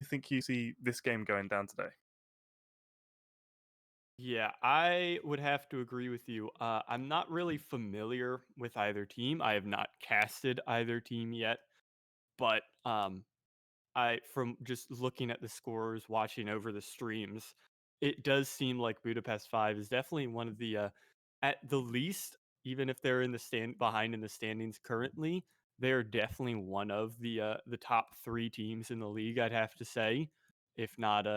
you think you see this game going down today? Yeah, I would have to agree with you. I'm not really familiar with either team. I have not casted either team yet, but I from just looking at the scores, watching over the streams, it does seem like Budapest 5 is definitely one of the at the least, even if they're in the stand behind in the standings currently, they're definitely one of the top 3 teams in the league, I'd have to say, if not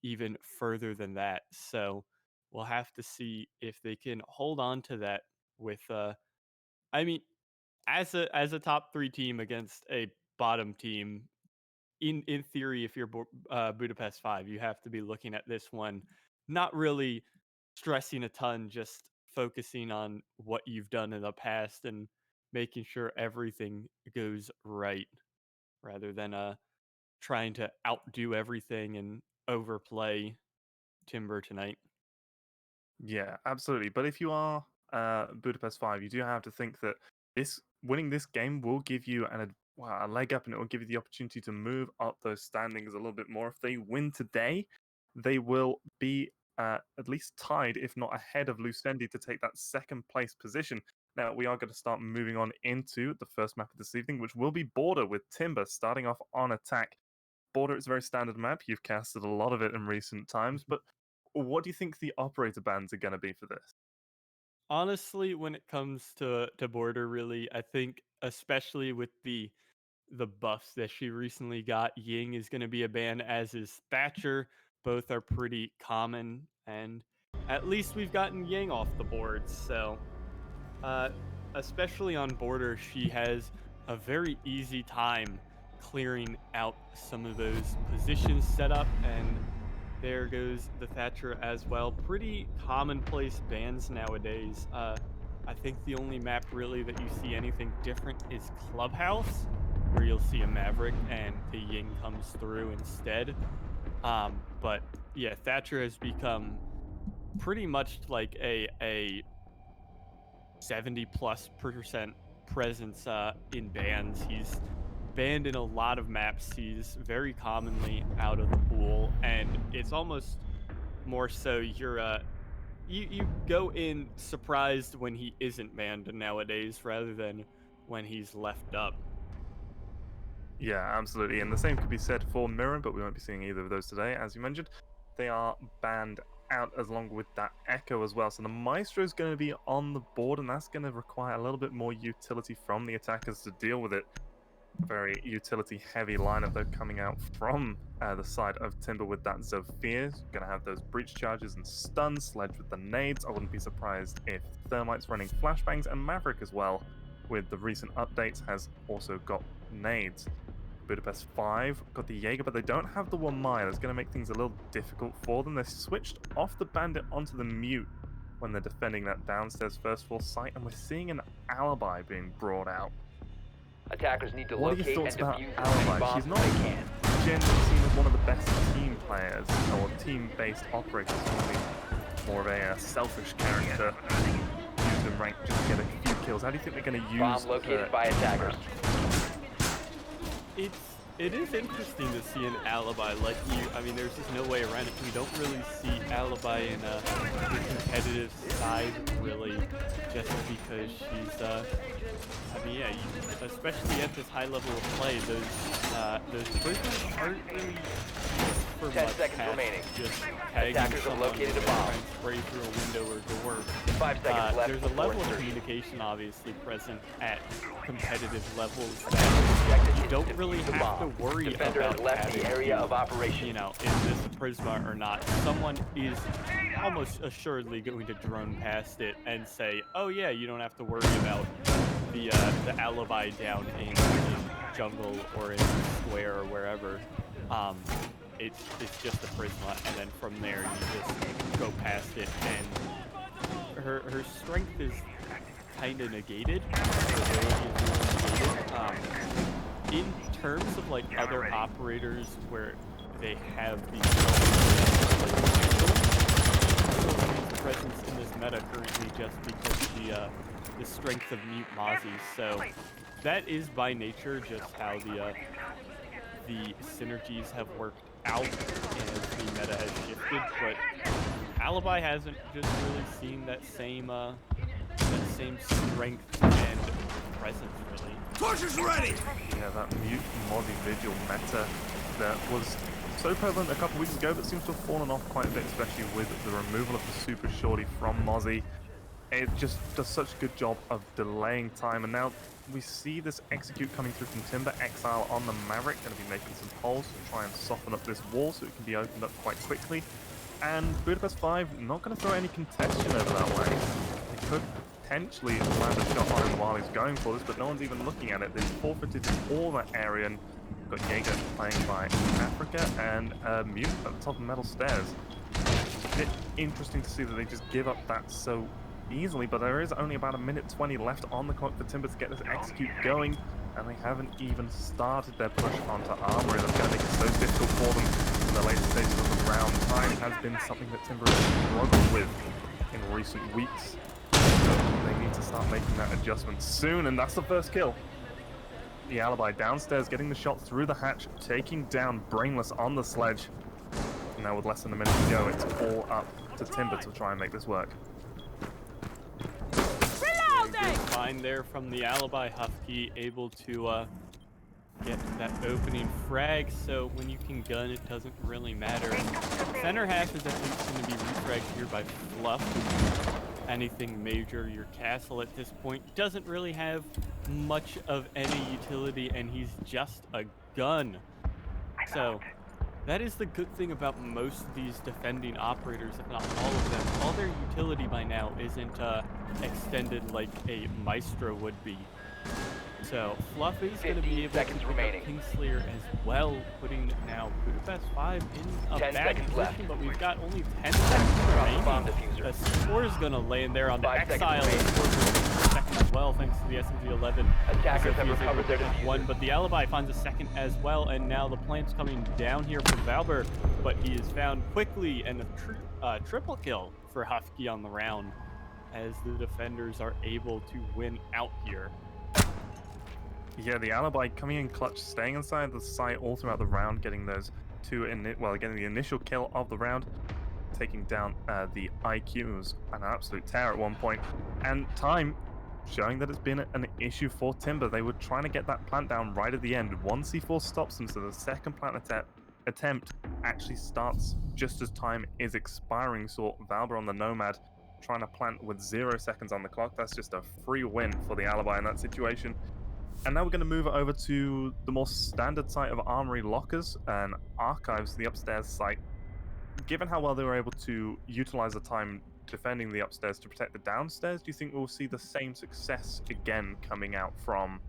even further than that. So, we'll have to see if they can hold on to that with I mean, as a top 3 team against a bottom team, in theory, if you're Budapest 5, you have to be looking at this one, not really stressing a ton, just focusing on what you've done in the past and making sure everything goes right rather than trying to outdo everything and overplay Timber tonight. Yeah, absolutely. But if you are Budapest 5, you do have to think that this winning this game will give you a leg up, and it will give you the opportunity to move up those standings a little bit more. If they win today, they will be at least tied, if not ahead of Lucendi, to take that second place position. Now, we are going to start moving on into the first map of this evening, which will be Border, with Timber starting off on attack. Border is a very standard map. You've casted a lot of it in recent times, but what do you think the operator bans are going to be for this? Honestly, when it comes to Border, really, I think especially with the buffs that she recently got, Ying is going to be a ban, as is Thatcher. Both are pretty common, and at least we've gotten Ying off the board. So, uh, especially on Border, she has a very easy time clearing out some of those positions set up, and there goes the Thatcher as well. Pretty commonplace bans nowadays. I think the only map really that you see anything different is Clubhouse, where you'll see a Maverick and the Ying comes through instead. But yeah, Thatcher has become pretty much like a 70+% presence in bans. He's banned in a lot of maps. He's very commonly out of the pool, and it's almost more so you go in surprised when he isn't banned nowadays rather than when he's left up. Yeah, absolutely. And the same could be said for Mirror, but we won't be seeing either of those today. As you mentioned, they are banned out as along with that Echo as well. So the Maestro is going to be on the board, and that's going to require a little bit more utility from the attackers to deal with it. A very utility-heavy lineup, though, coming out from the side of Timber with that Zofia. Going to have those breach charges and stun, Sledge with the nades. I wouldn't be surprised if Thermite's running flashbangs, and Maverick as well, with the recent updates, has also got nades. Budapest 5 got the Jaeger, but they don't have the Wamai. That's going to make things a little difficult for them. They switched off the Bandit onto the Mute when they're defending that downstairs first floor site, and we're seeing an Alibi being brought out. Attackers need to What are your locate thoughts and about defuse Alibi? bombs She's if not they can. generally seen as one of the best team players or team-based operators. She's more of a selfish character, used in rank just to get a few kills. How do you think they're going to use Bomb located by attackers. It is interesting to see an Alibi like you. I mean, there's just no way around it. We don't really see Alibi in the competitive side, really, just because she's. I mean, yeah, especially at this high level of play, those prisoners aren't really used for 10 much seconds past remaining. just tagging Attackers have someone located a and bomb. trying to spray through a window or door. 5 seconds left There's a before level of insertion. communication obviously present at competitive levels that you don't really Defuse the have to bomb. worry Defender about has left the having area to, of operation. you know, is this a Prisma or not? Someone is almost assuredly going to drone past it and say, "Oh yeah, you don't have to worry about the Alibi down in jungle or in square or wherever." It's just a Prisma, and then from there you just go past it, and her strength is kind of negated. Her ability is really negated. In terms of like other operators where they have these presence in this meta currently just because the strength of Mute Mozzie. So that is by nature just how the the synergies have worked out and the meta has shifted, but Alibi hasn't just really seen that same strength and presence, really. Torches ready! Yeah, that mute Mozzie Vigil meta that was so prevalent a couple weeks ago, but seems to have fallen off quite a bit, especially with the removal of the Super Shorty from Mozzie. It just does such a good job of delaying time, and now we see this execute coming through from Timber. Exile on the Maverick, going to be making some pulls to try and soften up this wall so it can be opened up quite quickly. And Budapest 5 not going to throw any contention over that way. They could potentially land a shot on him while he's going for this, but no one's even looking at it. They've forfeited all that area, and we've got Jaeger playing by Africa and Mutant at the top of Metal Stairs. It's a bit interesting to see that they just give up that so easily, but there is only about 1:20 left on the clock for Timber to get this execute going, and they haven't even started their push onto Armory. That's going to make it so difficult for them in the later stages of the round. Time has been something that Timber has struggled with in recent weeks. They need to start making that adjustment soon, and that's the first kill. The Alibi downstairs getting the shot through the hatch, taking down Brainless on the sledge. Now with less than a minute to go, it's all up to Timber to try and make this work. Good find there from the Alibi. Husky able to get that opening frag, so when you can gun, it doesn't really matter. Center half is at least going to be refragged here by Fluff. Anything major, your castle at this point doesn't really have much of any utility, and he's just a gun. So that is the good thing about most of these defending operators, if not all of them. All their utility by now isn't extended like a Maestro would be. So Fluffy's going to be able to pick up Kingslayer as well, putting now Budapest 5 in a bad position, but we've got only 10 seconds remaining. The score is going to land there on the Exile second as well, thanks to the SMG-11. Attackers have recovered their diffuser. One, but the Alibi finds a second as well, and now the plant's coming down here for Valber, but he is found quickly, and a triple kill for Husky on the round, as the defenders are able to win out here. Yeah, the Alibi coming in clutch, staying inside the site all throughout the round, getting those getting the initial kill of the round, taking down the IQ. Was an absolute tear at one point, and time showing that it's been an issue for Timber. They were trying to get that plant down right at the end. One C4 stops them, so the second plant attempt actually starts just as time is expiring. So Valber on the Nomad trying to plant with 0 seconds on the clock. That's just a free win for the Alibi in that situation. And now we're going to move over to the more standard site of Armory Lockers and Archives, the upstairs site. Given how well they were able to utilize the time defending the upstairs to protect the downstairs, do you think we'll see the same success again coming out from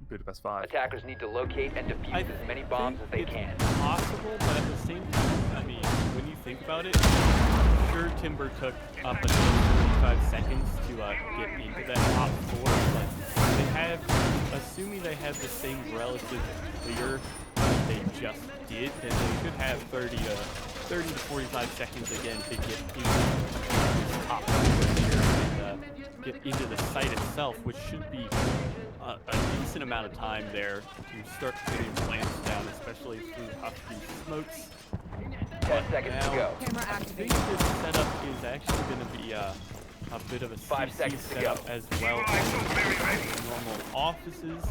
Budapest 5? Attackers need to locate and defuse as many bombs as they can. It's possible, but at the same time, I mean, when you think about it, sure, Timber took up until 45 seconds to get into that top 4, but they have, assuming they have the same relative clear they just did, then they should have 30 to 45 seconds again to get into this top 4 here and get into the site itself, which should be a decent amount of time there to start getting plants down, especially through Husky smokes. 10 seconds to go. I think this setup is actually going to be a bit of a 5 CC seconds to setup go. as well as normal offices.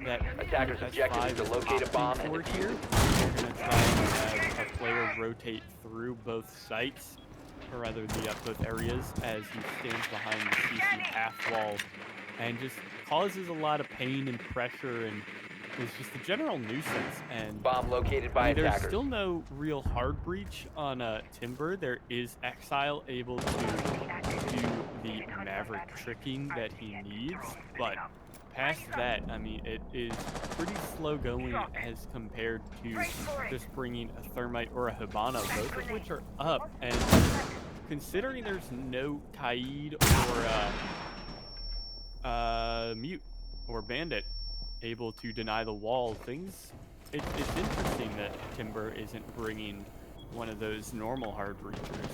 That Attackers' objective is to locate a bomb and here. defuse it. We're going to try and have a player rotate through both sites, or rather both areas, as he stands behind the CC half wall, and just causes a lot of pain and pressure, and is just a general nuisance. And Bomb located by there's attackers. still no real hard breach on Timber. There is Exile able to do the Maverick tricking that he needs, but past that, I mean, it is pretty slow going as compared to just bringing a Thermite or a Hibana, both of which are up. And considering there's no Kaid or Mute or Bandit able to deny the wall, it's interesting that Timber isn't bringing one of those normal hard breachers.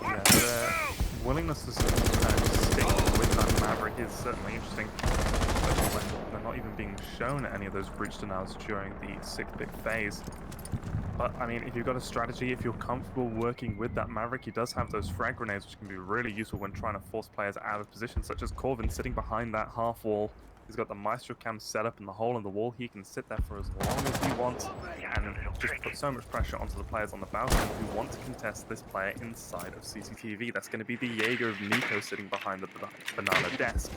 Yeah, the willingness to stick with that Maverick is certainly interesting. especially when they're not even being shown any of those breach denials during the 6-bit phase. But, I mean, if you've got a strategy, if you're comfortable working with that Maverick, he does have those frag grenades, which can be really useful when trying to force players out of position, such as Corvin sitting behind that half wall. He's got the Maestro cam set up in the hole in the wall. He can sit there for as long as he wants and just put so much pressure onto the players on the balcony who want to contest this player inside of CCTV. That's going to be the Jaeger of Nico sitting behind the banana desk.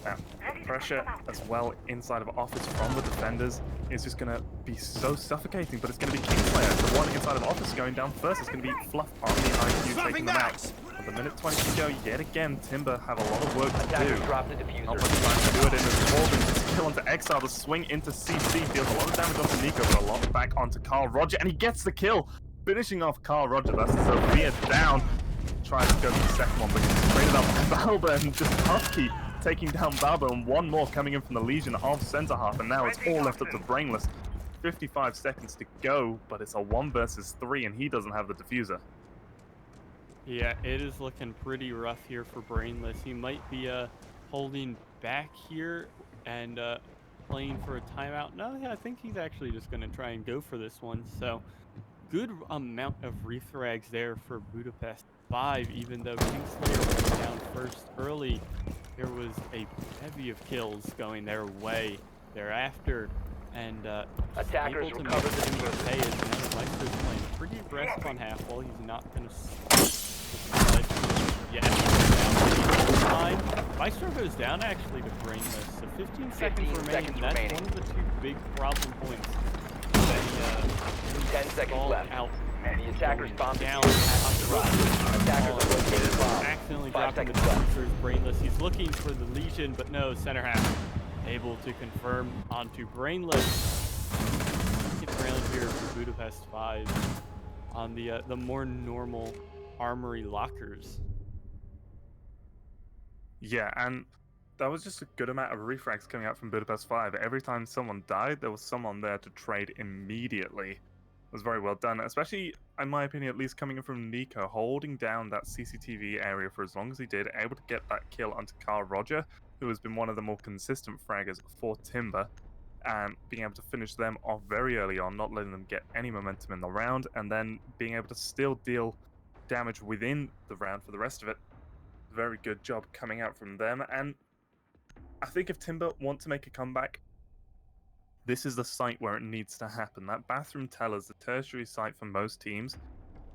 Now, the pressure as well inside of office from the defenders is just going to be so suffocating, but it's going to be Kingslayer, the one inside of office going down first. It's going to be Fluff on the IQ taking them out. With a minute 20 to go, yet again, Timber have a lot of work to do. Drop the diffuser. Not much time to do it in this Corbin. Just kill onto Exile, the swing into CC, deals a lot of damage onto Nico, but a lot back onto Carl Roger, and he gets the kill, finishing off Carl Roger. That's Sophia down. Tries to go to the second one, but he's traded up Balba and just Husky taking down Balbo, and one more coming in from the Legion of center half, and now it's all left up to Brainless. 55 seconds to go, but it's a 1 versus 3, and he doesn't have the diffuser. Yeah, it is looking pretty rough here for Brainless. He might be holding back here and playing for a timeout. No, yeah, I think he's actually just going to try and go for this one. So good amount of refrags there for Budapest 5, even though Kingslayer went down first early. There was a bevy of kills going their way thereafter, and attackers able to recover make the him diffuser. pay as Maestro's playing pretty aggressive on half wall. He's not going to yet. Time. Maestro goes down actually to Brainless, so 15 seconds remaining. That's one of the 2 big problem points. That 10 seconds left. Out. The attackers bombed down. Attackers are located a bomb. Accidentally 5 dropping the seconds left. diffuser is Brainless. He's looking for the Legion, but no, center half able to confirm onto Brainless. Second round here for Budapest 5 on the more normal armory lockers. Yeah, and that was just a good amount of refrags coming out from Budapest 5. Every time someone died, there was someone there to trade immediately. It was very well done, especially, in my opinion, at least coming in from Nico, holding down that CCTV area for as long as he did, able to get that kill onto Carl Roger, who has been one of the more consistent fraggers for Timber, and being able to finish them off very early on, not letting them get any momentum in the round, and then being able to still deal damage within the round for the rest of it. Very good job coming out from them, and I think if Timber want to make a comeback, this is the site where it needs to happen. That bathroom teller's the tertiary site for most teams.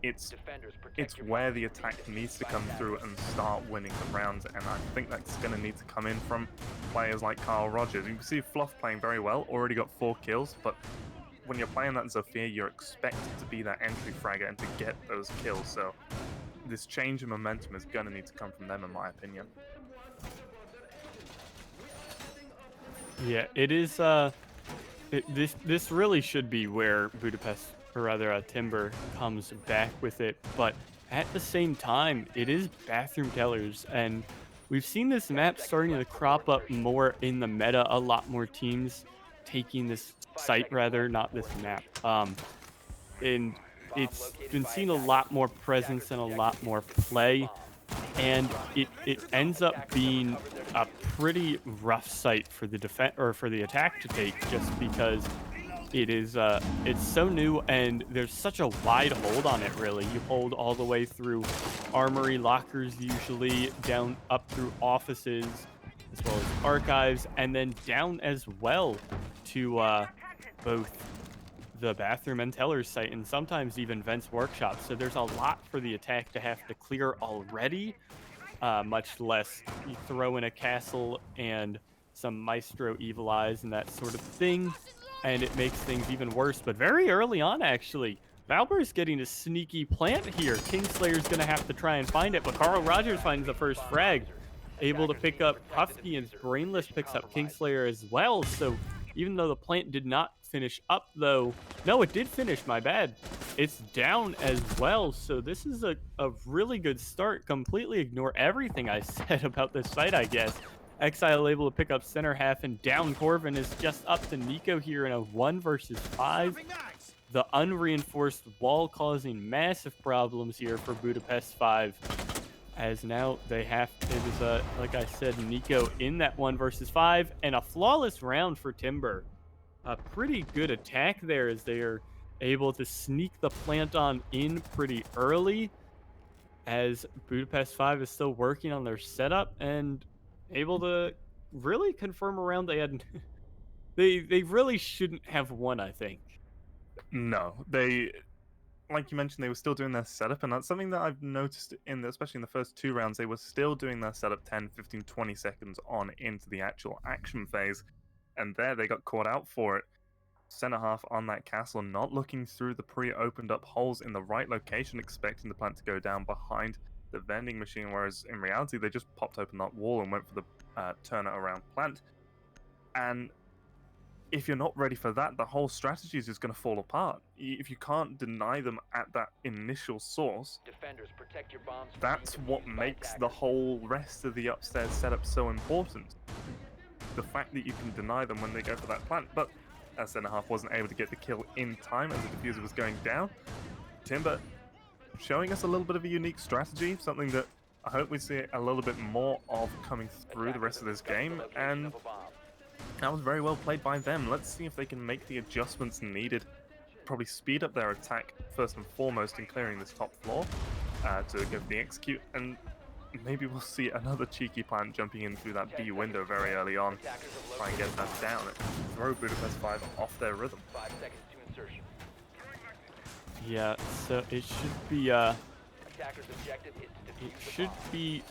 It's where the attack needs to come through and start winning the rounds, and I think that's going to need to come in from players like Carl Rogers. You can see Fluff playing very well, already got 4 kills, but when you're playing that Zofia, you're expected to be that entry fragger and to get those kills, so this change in momentum is going to need to come from them, in my opinion. Yeah, it is. This really should be where Budapest, or rather Timber, comes back with it. But at the same time, it is bathroom tellers, and we've seen this map starting to crop up more in the meta. A lot more teams taking this site, rather, not this map. And it's been seen a lot more presence and a lot more play, and it ends up being a pretty rough site for the for the attack to take, just because it is it's so new and there's such a wide hold on it. Really, you hold all the way through armory lockers, usually down up through offices, as well as archives, and then down as well to both the bathroom and teller's site, and sometimes even Vent's workshop. So there's a lot for the attack to have to clear already, much less you throw in a castle and some Maestro Evil Eyes and that sort of thing, and it makes things even worse. But very early on, actually, Valber's getting a sneaky plant here. Kingslayer's going to have to try and find it, but Carl Rogers finds the first frag, able to pick up Husky, and Brainless picks up Kingslayer as well. So even though the plant did not finish up, though, no, it did finish, my bad, it's down as well. So this is a really good start. Completely ignore everything I said about this fight, I guess. Exile able to pick up center half, and down Corvin is just up to Nico here in a 1 versus 5. The unreinforced wall causing massive problems here for Budapest 5. as now they have, it was, like I said, Nico in that 1 versus 5, and a flawless round for Timber. A pretty good attack there as they are able to sneak the plant on in pretty early, as Budapest 5 is still working on their setup and able to really confirm around they had they really shouldn't have won, I think. No, they, like you mentioned, they were still doing their setup, and that's something that I've noticed especially in the first 2 rounds, they were still doing their setup 10, 15, 20 seconds on into the actual action phase, and there they got caught out for it. Center half on that castle, not looking through the pre-opened up holes in the right location, expecting the plant to go down behind the vending machine, whereas in reality they just popped open that wall and went for the turn it around plant. And if you're not ready for that, the whole strategy is just going to fall apart. If you can't deny them at that initial source, Defenders, protect your bombs from that's being what defused by makes the attackers. whole rest of the upstairs setup so important. The fact that you can deny them when they go for that plant, but as center half wasn't able to get the kill in time as the diffuser was going down. Timber showing us a little bit of a unique strategy, something that I hope we see a little bit more of coming through the rest of this game, and that was very well played by them. Let's see if they can make the adjustments needed, probably speed up their attack first and foremost in clearing this top floor to go for the execute, and maybe we'll see another cheeky plant jumping in through that B window very early on, try and get that down and throw Budapest 5 off their rhythm. 5 seconds to insertion. Yeah, so it should be Attackers' objective is to defuse it the should bomb. be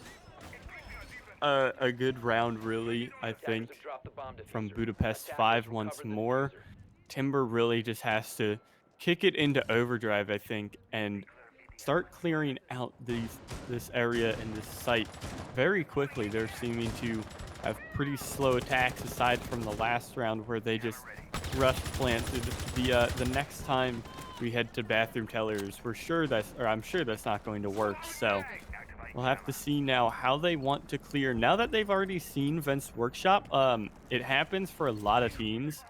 a good round, really, I Attackers think, have dropped the bomb from diffuser. Budapest Attackers 5 recover once the more. diffuser. Timber really just has to kick it into overdrive, I think, and start clearing out this area and this site very quickly. They're seeming to have pretty slow attacks aside from the last round where they just rush planted. The next time we head to bathroom tellers, I'm sure that's not going to work. So we'll have to see now how they want to clear. Now that they've already seen Vent's workshop, it happens for a lot of teams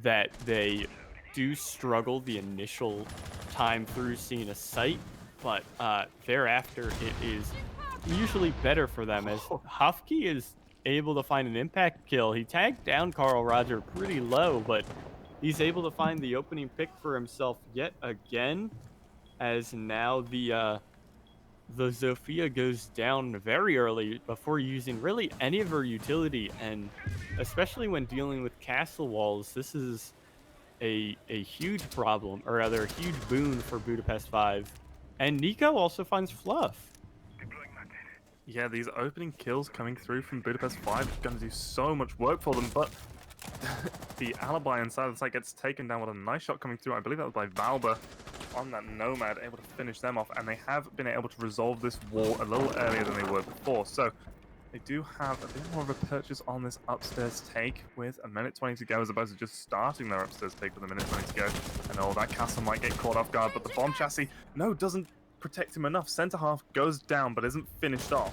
that they do struggle the initial time through seeing a site, but thereafter it is usually better for them, as Hufke is able to find an impact kill. He tagged down Carl Roger pretty low, but he's able to find the opening pick for himself yet again, as now the Zofia goes down very early before using really any of her utility, and especially when dealing with castle walls, this is a huge problem, or rather a huge boon for Budapest 5. And Nico also finds Fluff. Yeah, these opening kills coming through from Budapest 5 are going to do so much work for them, but the alibi inside of the site gets taken down with a nice shot coming through. I believe that was by Valber on that Nomad, able to finish them off, and they have been able to resolve this wall a little earlier than they were before. So they do have a bit more of a purchase on this upstairs take with a minute 20 to go, as opposed to just starting their upstairs take with a minute 20 to go. And oh, that castle might get caught off guard, but the bomb chassis, no, doesn't protect him enough. Center half goes down, but isn't finished off.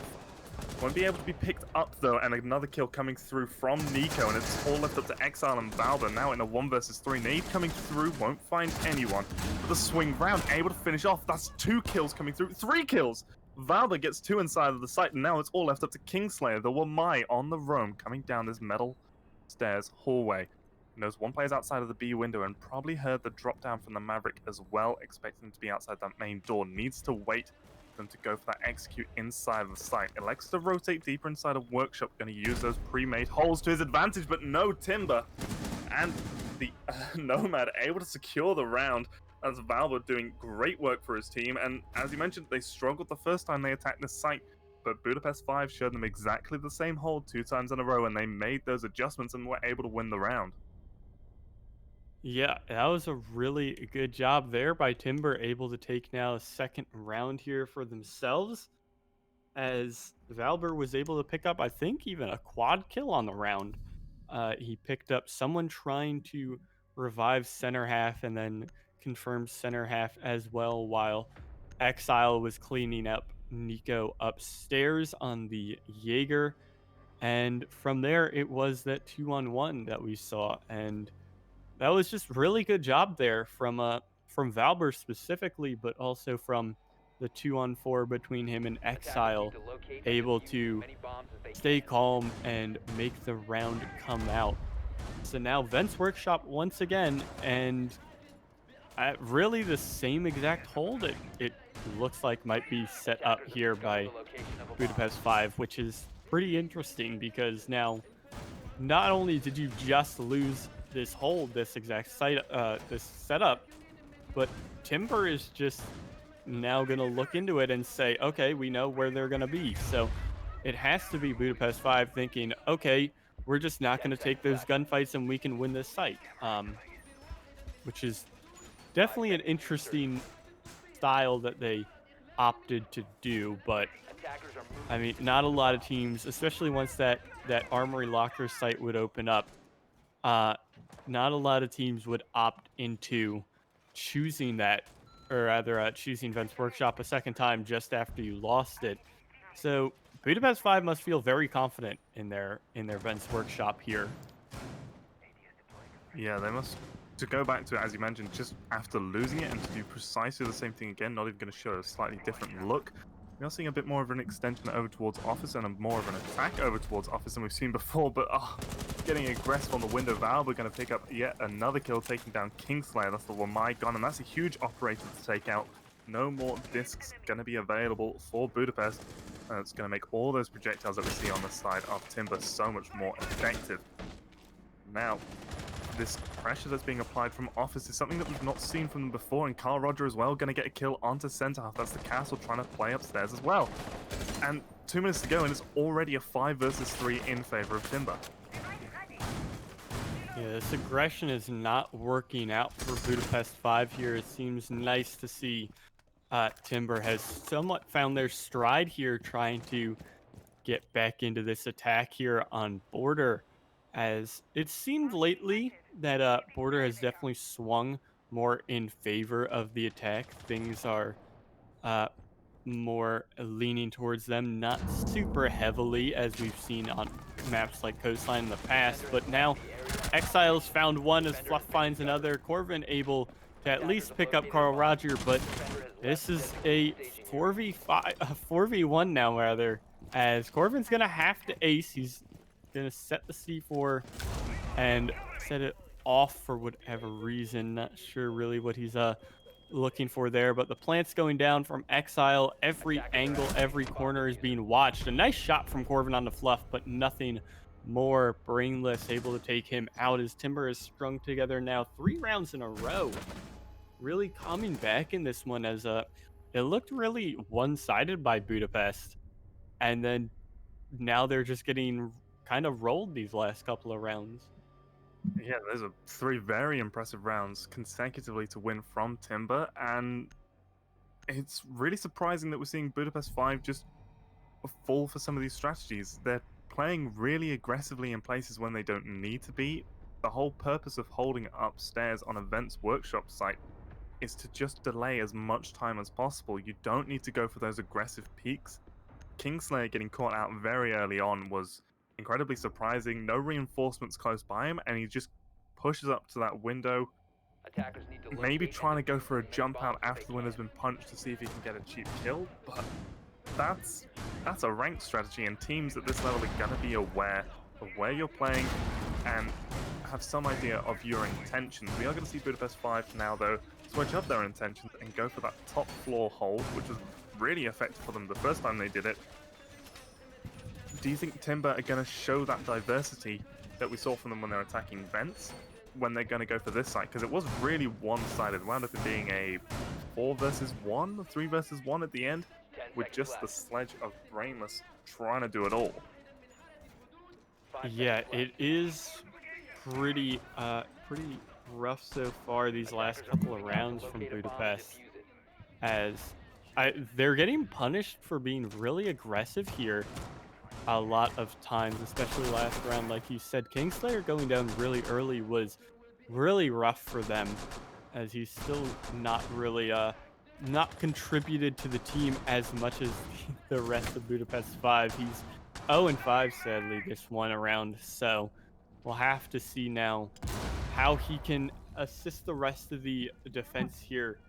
Won't be able to be picked up though, and another kill coming through from Nico, and it's all left up to Exile and Valber now in a 1 versus 3. Nade coming through, won't find anyone. But the swing round, able to finish off. That's 2 kills coming through, 3 kills! Valber gets 2 inside of the site, and now it's all left up to Kingslayer, the Wamai on the roam, coming down this metal stairs hallway. Knows one player's outside of the B window and probably heard the drop down from the Maverick as well, expecting them to be outside that main door. Needs to wait for them to go for that execute inside of the site. Elects to rotate deeper inside of Workshop, going to use those pre-made holes to his advantage, but no Timber. And the Nomad able to secure the round. That's Valber doing great work for his team, and as you mentioned, they struggled the first time they attacked this site, but Budapest 5 showed them exactly the same hold 2 times in a row, and they made those adjustments and were able to win the round. Yeah, that was a really good job there by Timber, able to take now a second round here for themselves, as Valber was able to pick up, I think, even a quad kill on the round. He picked up someone trying to revive center half and then confirm center half as well, while Exile was cleaning up Nico upstairs on the Jaeger. And from there, it was that 2-on-1 that we saw, and that was just really good job there from Valber specifically, but also from the 2-on-4 between him and Attackers Exile, need to locate and able defuse as to many bombs as they stay can. calm and make the round come out. So now Vents Workshop once again, and really the same exact hold it looks like might be set up Attackers have here discovered by the location of a bomb. Budapest 5, which is pretty interesting because now not only did you just lose this hold, this exact site, this setup, but Timber is just now going to look into it and say, okay, we know where they're going to be. So it has to be Budapest 5 thinking, okay, we're just not 10 going to take seconds those left. gunfights and we can win this site. Which is 5 definitely an seconds to interesting style that they opted to do, but Attackers are moving. I mean, not a lot of teams, especially once that Armory Locker site would open up, not a lot of teams would opt into choosing that, or rather, choosing Vents Workshop a second time just after you lost it. So Budapest 5 must feel very confident in their Vents Workshop here. Yeah, they must. To go back to it, as you mentioned, just after losing it and to do precisely the same thing again, not even going to show a slightly different look. We are seeing a bit more of an extension over towards Office and a more of an attack over towards Office than we've seen before, but getting aggressive on the window valve. We're going to pick up yet another kill, taking down Kingslayer. That's the Lamai gun, and that's a huge operator to take out. No more discs going to be available for Budapest. It's going to make all those projectiles that we see on the side of Timber so much more effective. Now, this pressure that's being applied from Office is something that we've not seen from them before, and Carl Roger as well, going to get a kill onto center half. That's the Castle trying to play upstairs as well. And 2 minutes to go, and it's already a 5 versus 3 in favor of Timber. Yeah, this aggression is not working out for Budapest 5 here. It seems nice to see Timber has somewhat found their stride here, trying to get back into this attack here on Border, as it seemed lately that Border has definitely swung more in favor of the attack. Things are more leaning towards them, not super heavily as we've seen on maps like Coastline in the past, but now Exiles found one as Fluff finds another. Corvin able to at least pick up Carl Roger, but this is a 4v5, 4v1 now rather, as Corvin's gonna have to ace. He's gonna set the C4 and set it off for whatever reason. Not sure really what he's looking for there, but the plant's going down from Exile. Every angle, every corner is being watched. A nice shot from Corvin on the Fluff, but nothing more. Brainless able to take him out as Timber is strung together now 3 rounds in a row. Really coming back in this one, as it looked really one-sided by Budapest, and then now they're just getting kind of rolled these last couple of rounds. Yeah, those are 3 very impressive rounds consecutively to win from Timber, and it's really surprising that we're seeing Budapest 5 just fall for some of these strategies. They're playing really aggressively in places when they don't need to be. The whole purpose of holding upstairs on a Vents Workshop site is to just delay as much time as possible. You don't need to go for those aggressive peaks. Kingslayer getting caught out very early on was incredibly surprising. No reinforcements close by him, and he just pushes up to that window, Attackers need to maybe locate trying to and go defuse for a as many jump out bombs as after they the window's can. been punched to see if he can get a cheap kill, but that's a ranked strategy, and teams at this level are going to be aware of where you're playing and have some idea of your intentions. We are going to see Budapest 5 now, though, switch up their intentions and go for that top floor hold, which was really effective for them the first time they did it. Do you think Timber are going to show that diversity that we saw from them when they're attacking Vents, when they're going to go for this site? Because it was really one-sided. It wound up being a 4 versus 1, 3 versus 1 at the end, 10 with seconds just the left. sledge of Brainless trying to do it all. 5 Yeah, seconds left. it is pretty rough so far these last Attackers are couple of moving out to rounds from locate a bomb and Budapest, defuse it. as they're getting punished for being really aggressive here a lot of times, especially last round. Like you said, Kingslayer going down really early was really rough for them, as he's still not really not contributed to the team as much as the rest of Budapest 5. He's 0-5 sadly this one around, so we'll have to see now how he can assist the rest of the defense here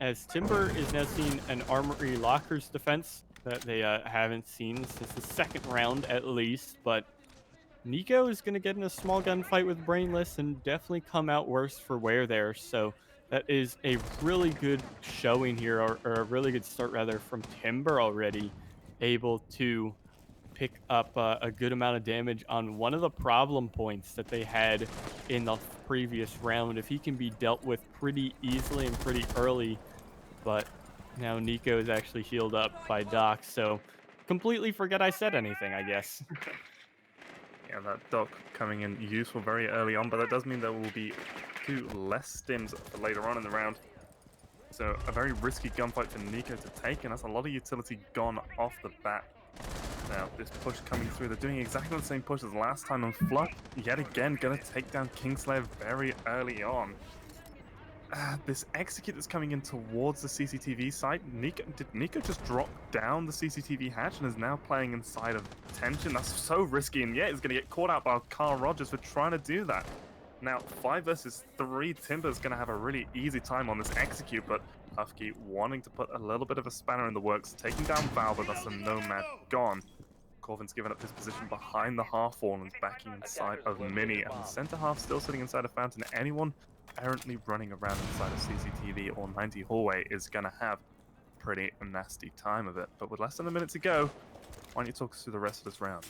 as Timber is now seeing an Armory Lockers defense that they haven't seen since the second round at least, but Nico is going to get in a small gunfight with Brainless and definitely come out worse for wear there. So that is a really good showing here, or a really good start rather from Timber already, able to pick up a good amount of damage on one of the problem points that they had in the previous round. If he can be dealt with pretty easily and pretty early, but now Nico is actually healed up by Doc, so completely forget I said anything, I guess. Yeah, that Doc coming in useful very early on, but that does mean there will be 2 less stims for later on in the round. So a very risky gunfight for Nico to take, and that's a lot of utility gone off the bat. Now, this push coming through, they're doing exactly the same push as last time, and Fluff, yet again, going to take down Kingslayer very early on. This execute that's coming in towards the CCTV site, did Nico just drop down the CCTV hatch and is now playing inside of tension? That's so risky, and yet he's going to get caught out by Carl Rogers for trying to do that. Now, 5 versus 3, Timber's going to have a really easy time on this execute, but Hufky wanting to put a little bit of a spanner in the works, taking down Val, but that's a Nomad gone. Corvin's given up his position behind the half-wall and is backing inside of Mini, and the center half still sitting inside of Fountain. Anyone errantly running around inside of CCTV or 90 hallway is going to have a pretty nasty time of it. But with less than a minute to go, why don't you talk us through the rest of this round?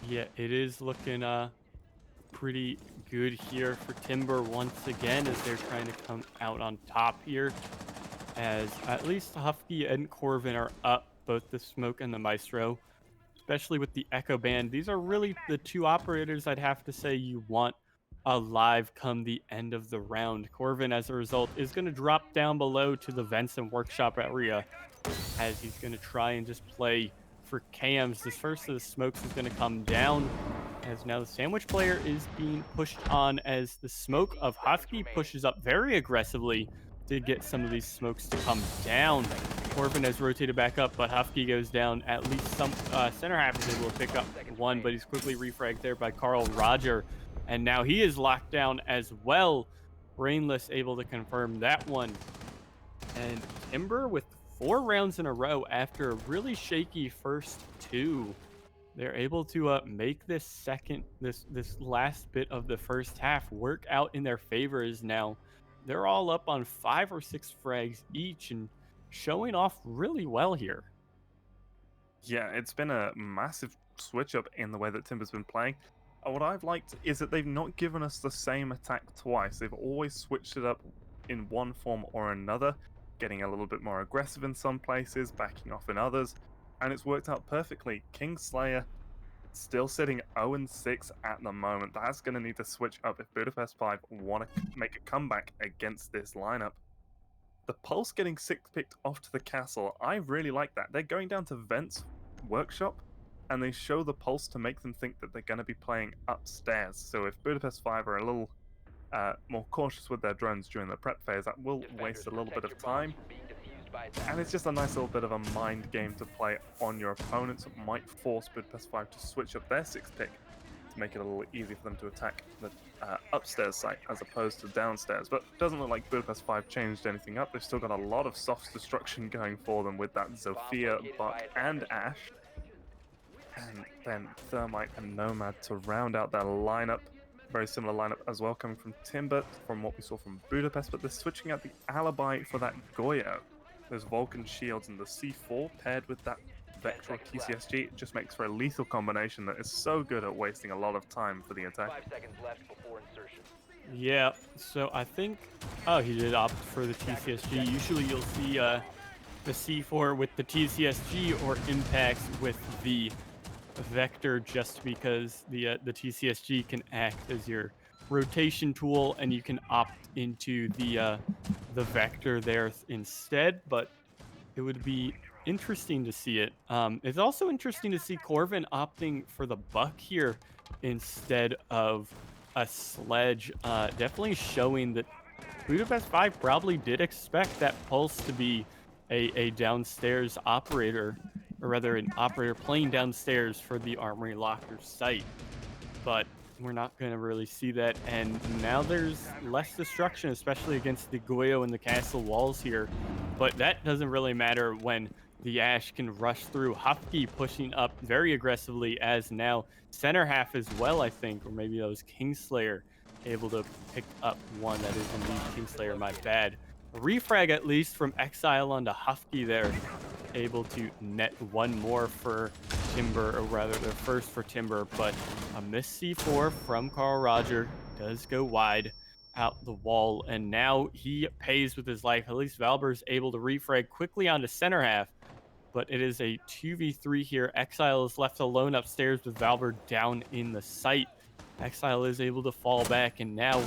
Yeah, it is looking pretty good here for Timber once again as they're trying to come out on top here, as at least Hufky and Corvin are up, both the Smoke and the Maestro, especially with the Echo Band. These are really the 2 operators I'd have to say you want alive come the end of the round. Corvin, as a result, is going to drop down below to the vents and workshop area as he's going to try and just play for cams. This first of the smokes is going to come down, as now the sandwich player is being pushed on as the smoke of Hufky pushes up very aggressively to get some of these smokes to come down. Corvin has rotated back up, but Hufky goes down. At least some center half is able to pick up one, but he's quickly refragged there by Carl Roger. And now he is locked down as well. Brainless able to confirm that one. And Timber with 4 rounds in a row after a really shaky first 2. They're able to make this last bit of the first half work out in their favor, as now they're all up on 5 or 6 frags each and showing off really well here. Yeah, it's been a massive switch up in the way that Timber's been playing. What I've liked is that they've not given us the same attack twice. They've always switched it up in one form or another, getting a little bit more aggressive in some places, backing off in others, and it's worked out perfectly. Kingslayer still sitting 0-6 at the moment. That's going to need to switch up if Budapest 5 want to make a comeback against this lineup. The Pulse getting 6 picked off to the castle, I really like that. They're going down to Vent's workshop, and they show the Pulse to make them think that they're going to be playing upstairs. So if Budapest 5 are a little more cautious with their drones during the prep phase, that will waste a little bit of time. And it's just a nice little bit of a mind game to play on your opponents. It might force Budapest 5 to switch up their 6th pick to make it a little easier for them to attack the upstairs site as opposed to downstairs. But it doesn't look like Budapest 5 changed anything up. They've still got a lot of soft destruction going for them with that Zofia, Buck, and Ash. And then Thermite and Nomad to round out their lineup. Very similar lineup as well, coming from Timber, from what we saw from Budapest, but they're switching out the Alibi for that Goyo. Those Vulcan shields and the C4 paired with that Vector TCSG, it just makes for a lethal combination that is so good at wasting a lot of time for the attack. 5 seconds left before insertion. Yeah, so I think, oh, he did opt for the TCSG. Usually you'll see the C4 with the TCSG or impacts with the Vector, just because the TCSG can act as your rotation tool and you can opt into the Vector there instead. But it would be interesting to see it. It's also interesting to see Corvin opting for the Buck here instead of a Sledge. Definitely showing that Budapest 5 probably did expect that Pulse to be a downstairs operator, or rather an operator playing downstairs for the Armory Locker site. But we're not going to really see that. And now there's less destruction, especially against the Goyo and the castle walls here. But that doesn't really matter when the Ash can rush through. Hupke pushing up very aggressively as now center half as well, I think. Or maybe that was Kingslayer able to pick up one. That is indeed Kingslayer, my bad. Refrag at least from Exile onto Hupke there. Able to net one more for Timber, or rather their first for Timber, but a missed C4 from Carl Roger does go wide out the wall, and now he pays with his life. At least Valber's able to refrag quickly onto center half, but it is a 2v3 here. Exile is left alone upstairs with Valber down in the site. Exile is able to fall back, and now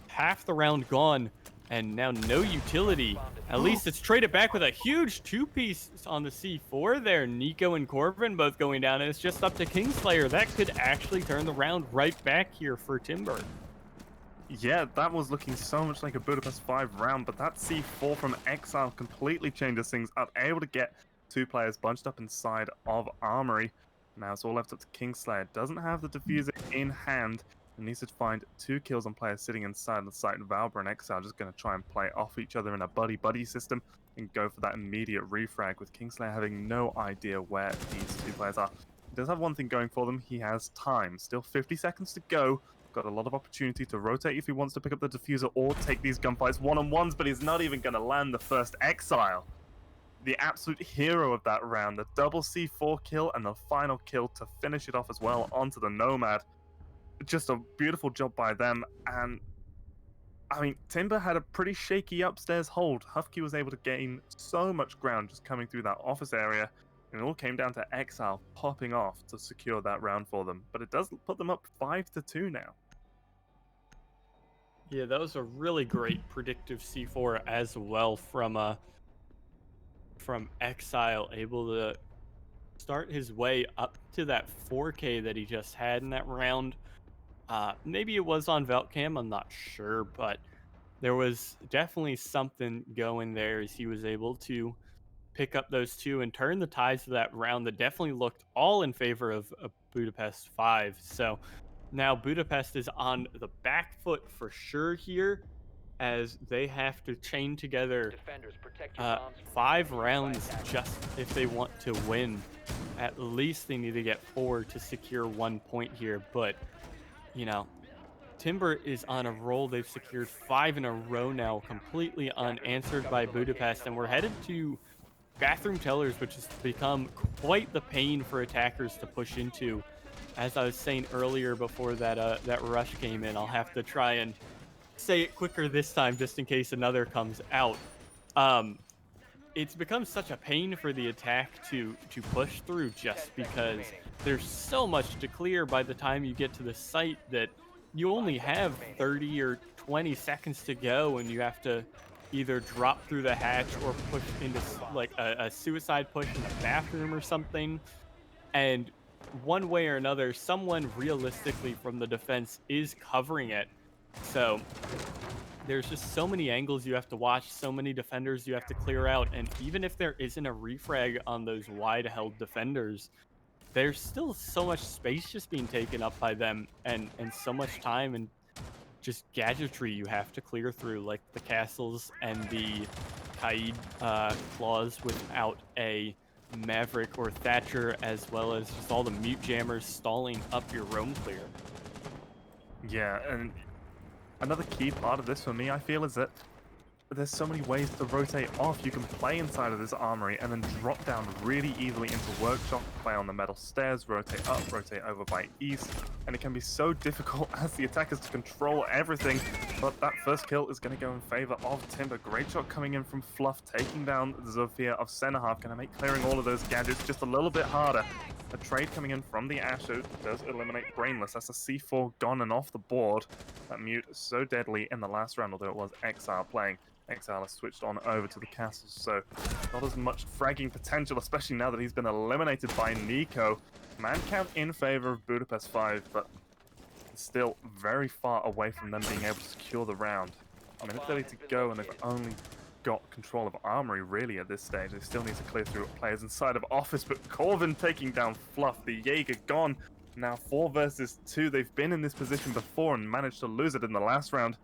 half the round gone, and now no utility. At least it's traded back with a huge two-piece on the C4 there. Nico and Corbin both going down, and it's just up to Kingslayer. That could actually turn the round right back here for Timber. Yeah, that was looking so much like a Budapest 5 round, but that C4 from Exile completely changes things up. Able to get two players bunched up inside of Armory. Now it's all left up to Kingslayer. Doesn't have the diffuser in hand. And needs to find two kills on players sitting inside the site. Valber and Exile just going to try and play off each other in a buddy-buddy system and go for that immediate refrag, with Kingslayer having no idea where these two players are. He does have one thing going for them. He has time. Still 50 seconds to go. Got a lot of opportunity to rotate if he wants to pick up the diffuser or take these gunfights one-on-ones, but he's not even going to land the first Exile. The absolute hero of that round. The double C4 kill and the final kill to finish it off as well onto the Nomad. Just a beautiful job by them. And I mean, Timber had a pretty shaky upstairs hold. Hupke was able to gain so much ground just coming through that office area, and it all came down to Exile popping off to secure that round for them. But it does put them up 5-2 now. Yeah, that was a really great predictive C4 as well from Exile, able to start his way up to that 4K that he just had in that round. Maybe it was on Veltcam, I'm not sure, but there was definitely something going there as he was able to pick up those two and turn the tides of that round that definitely looked all in favor of Budapest 5. So now Budapest is on the back foot for sure here, as they have to chain together Defenders, protect your bombs from 5 enemy rounds fire attack. just if they want to win. At least they need to get 4 to secure 1 point here, but you know, Timber is on a roll. They've secured 5 in a row now, completely unanswered by Budapest, and we're headed to Bathroom Tellers, which has become quite the pain for attackers to push into. As I was saying earlier before that that rush came in, I'll have to try and say it quicker this time just in case another comes out. It's become such a pain for the attack to push through, just because there's so much to clear by the time you get to the site that you only have 30 or 20 seconds to go, and you have to either drop through the hatch or push into like a suicide push in the bathroom or something. And one way or another, someone realistically from the defense is covering it. So there's just so many angles you have to watch, so many defenders you have to clear out, and even if there isn't a refrag on those wide-held defenders, there's still so much space just being taken up by them, and so much time and just gadgetry you have to clear through, like the castles and the Kaid claws without a Maverick or Thatcher, as well as just all the mute jammers stalling up your roam clear. Yeah, and another key part of this for me, I feel, is that there's so many ways to rotate off. You can play inside of this armory and then drop down really easily into workshop, play on the metal stairs, rotate up, rotate over by east, and it can be so difficult as the attackers to control everything. But that first kill is going to go in favor of Timber. Great shot coming in from Fluff, taking down Zofia of center half, going to make clearing all of those gadgets just a little bit harder. A trade coming in from the Asher does eliminate Brainless. That's a C4 gone and off the board. That mute so deadly in the last round, although it was Exile playing. Exile has switched on over to the castles, so not as much fragging potential, especially now that he's been eliminated by Nico. Man count in favor of Budapest 5, but still very far away from them being able to secure the round. A minute 30 to go, and they've only got control of Armory really at this stage. They still need to clear through players inside of Office, but Corvin taking down Fluff, the Jaeger gone. Now 4 versus 2. They've been in this position before and managed to lose it in the last round.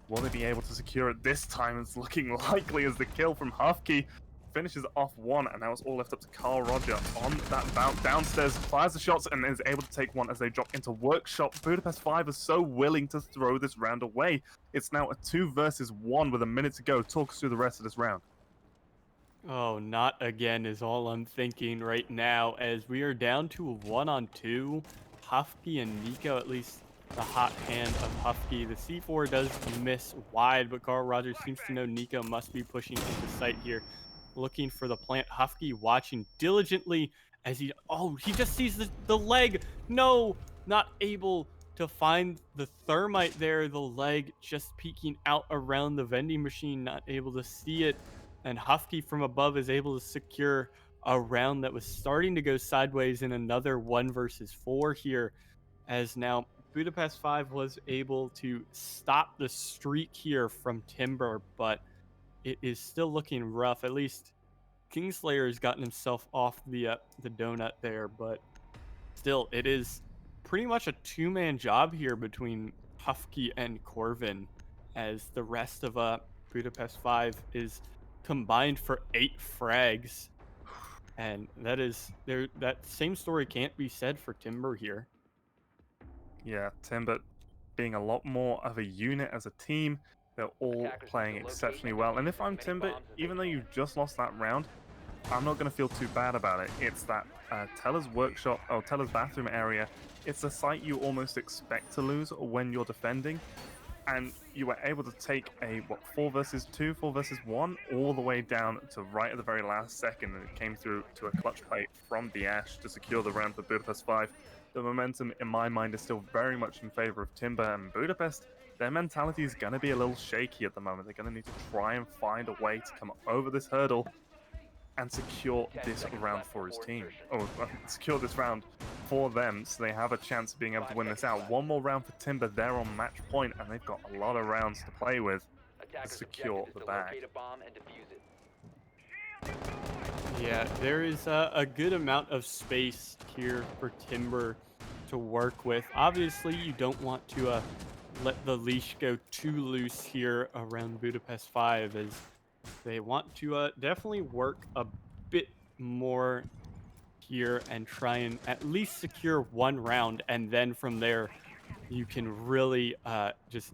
Will they be able to secure it this time? It's looking likely as the kill from Hufkey finishes off one, and now it's all left up to Carl Roger on that bounce downstairs, fires the shots, and is able to take one as they drop into Workshop. Budapest 5 are so willing to throw this round away. It's now a 2 versus 1 with a minute to go. Talk us through the rest of this round. Oh, not again is all I'm thinking right now, as we are down to a 1-on-2. Hufkey and Nico, at least the hot hand of Hufkey. The C4 does miss wide, but Carl Rogers seems to know Nico must be pushing into sight here, looking for the plant. Hufkey watching diligently as he just sees the leg. No, not able to find the thermite there. The leg just peeking out around the vending machine, not able to see it. And Hufkey from above is able to secure a round that was starting to go sideways in another 1 versus 4 here, as now Budapest 5 was able to stop the streak here from Timber, but it is still looking rough. At least Kingslayer has gotten himself off the donut there, but still, it is pretty much a 2-man job here between Hufkey and Corvin, as the rest of Budapest 5 is combined for 8 frags, and that same story can't be said for Timber here. Yeah, Timber being a lot more of a unit as a team. They're all playing exceptionally well. And if I'm Timber, even though you just lost that round, I'm not going to feel too bad about it. It's that Teller's workshop or Teller's bathroom area. It's a site you almost expect to lose when you're defending. And you were able to take a 4 versus 2, 4 versus 1, all the way down to right at the very last second, and it came through to a clutch play from the Ash to secure the round for Budapest 5. The momentum, in my mind, is still very much in favor of Timber, and Budapest, their mentality is going to be a little shaky at the moment. They're going to need to try and find a way to come over this hurdle and secure this round for his team. Or secure this round for them, so they have a chance of being able to win this out. One more round for Timber. They're on match point, and they've got a lot of rounds to play with to secure the bag. Yeah, there is a good amount of space here for Timber to work with. Obviously, you don't want to let the leash go too loose here around Budapest 5, as they want to definitely work a bit more here and try and at least secure 1 round, and then from there you can really just,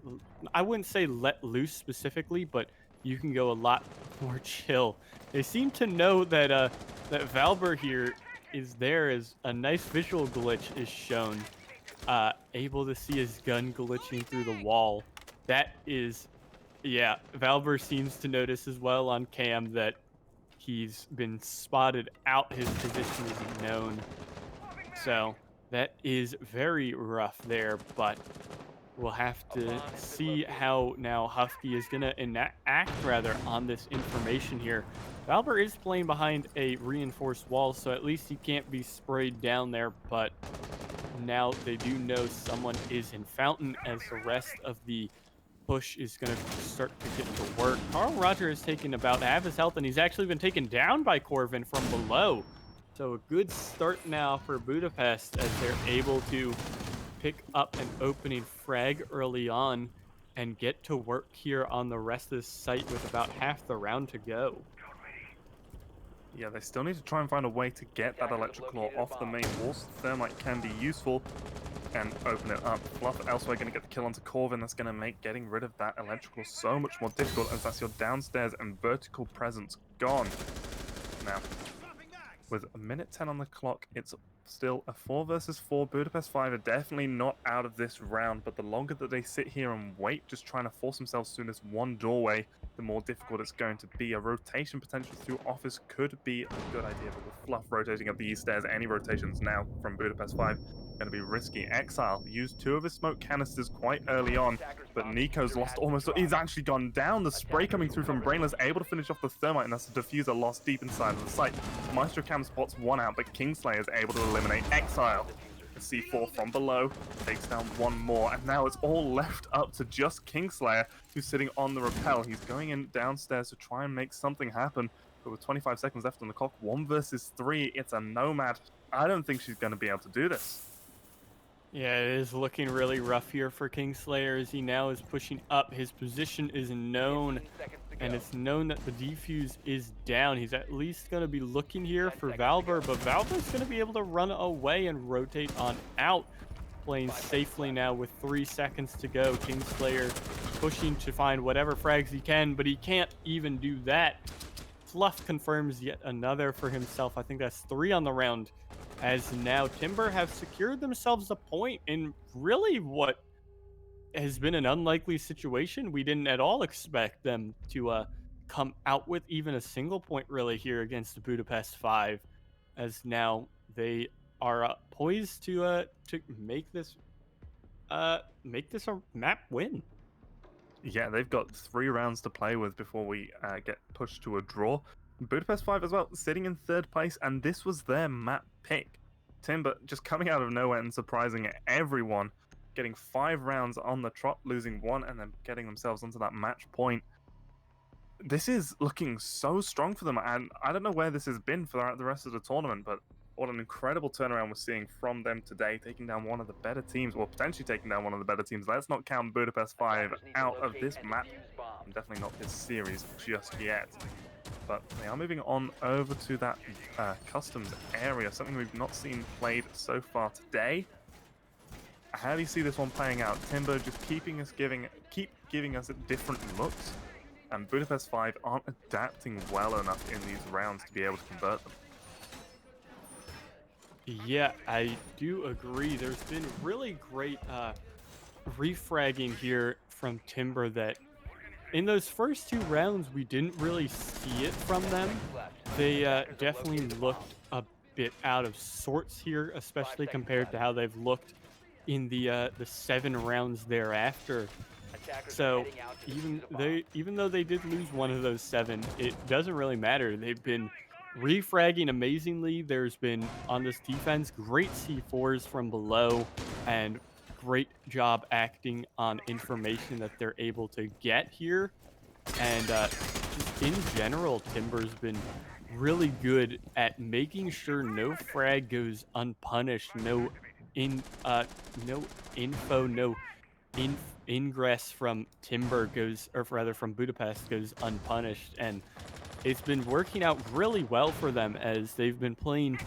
I wouldn't say let loose specifically, but you can go a lot more chill. They seem to know that that Valber here is there, as a nice visual glitch is shown, able to see his gun glitching through the wall. That is, yeah, Valber seems to notice as well on cam that he's been spotted out. His position isn't known. So that is very rough there, but we'll have to see how now Hufkey is going to act rather on this information here. Valber is playing behind a reinforced wall, so at least he can't be sprayed down there, but now they do know someone is in Fountain, as the rest of the push is going to start to get to work. Carl Roger has taken about half his health, and he's actually been taken down by Corvin from below. So a good start now for Budapest, as they're able to pick up an opening frag early on and get to work here on the rest of the site with about half the round to go. Yeah, they still need to try and find a way to get that electrical ore off the main walls. Thermite can be useful and open it up. Fluff elsewhere going to get the kill onto Corvin. That's going to make getting rid of that electrical so much more difficult, as that's your downstairs and vertical presence gone. Now, with a minute 10 on the clock, it's still a 4 versus 4. Budapest 5 are definitely not out of this round, but the longer that they sit here and wait, just trying to force themselves through this one doorway, the more difficult it's going to be. A rotation potential through office could be a good idea, but with Fluff rotating up these stairs, any rotations now from Budapest 5 going to be risky. Exile used 2 of his smoke canisters quite early on, but Nico's lost almost, he's actually gone down. The spray coming through from Brainless, able to finish off the thermite, and that's a diffuser lost deep inside of the site. Maestro Cam spots 1 out, but Kingslayer is able to eliminate Exile. The C4 from below takes down 1 more, and now it's all left up to just Kingslayer, who's sitting on the rappel. He's going in downstairs to try and make something happen, but with 25 seconds left on the clock, 1 versus 3, it's a Nomad. I don't think she's going to be able to do this. Yeah, it is looking really rough here for Kingslayer as he now is pushing up. His position is known, 15 seconds to and go. it's known that the defuse is down. He's at least going to be looking here 10 for seconds to go. Valver, but Valver's going to be able to run away and rotate on out. Playing 5 seconds safely left. now with 3 seconds to go. Kingslayer pushing to find whatever frags he can, but he can't even do that. Fluff confirms yet another for himself. I think that's 3 on the round, as now Timber have secured themselves a point in really what has been an unlikely situation. We didn't at all expect them to come out with even a single point really here against the Budapest 5, as now they are poised to make this a map win. Yeah, they've got 3 rounds to play with before we get pushed to a draw. Budapest 5 as well, sitting in 3rd place, and this was their map pick. Timber just coming out of nowhere and surprising everyone, getting 5 rounds on the trot, losing 1, and then getting themselves onto that match point. This is looking so strong for them, and I don't know where this has been throughout the rest of the tournament, but what an incredible turnaround we're seeing from them today, taking down one of the better teams, or potentially taking down one of the better teams. Let's not count Budapest 5 Attackers need to out of locate this and map, defuse bombs. and definitely not this series just yet. But they are moving on over to that customs area, something we've not seen played so far today. How do you see this one playing out? Timber just keep giving us different looks, and Budapest 5 aren't adapting well enough in these rounds to be able to convert them. Yeah, I do agree. There's been really great refragging here from Timber that in those first 2 rounds we didn't really see it from them. They definitely looked a bit out of sorts here, especially compared to how they've looked in the 7 rounds thereafter. Attackers are So heading out to defuse a bomb. even though they did lose one of those 7, it doesn't really matter. They've been refragging amazingly. There's been on this defense great C4s from below and great job acting on information that they're able to get here. And just in general, Timber's been really good at making sure no frag goes unpunished, no info, no ingress from Timber goes, or rather from Budapest goes unpunished, and it's been working out really well for them as they've been playing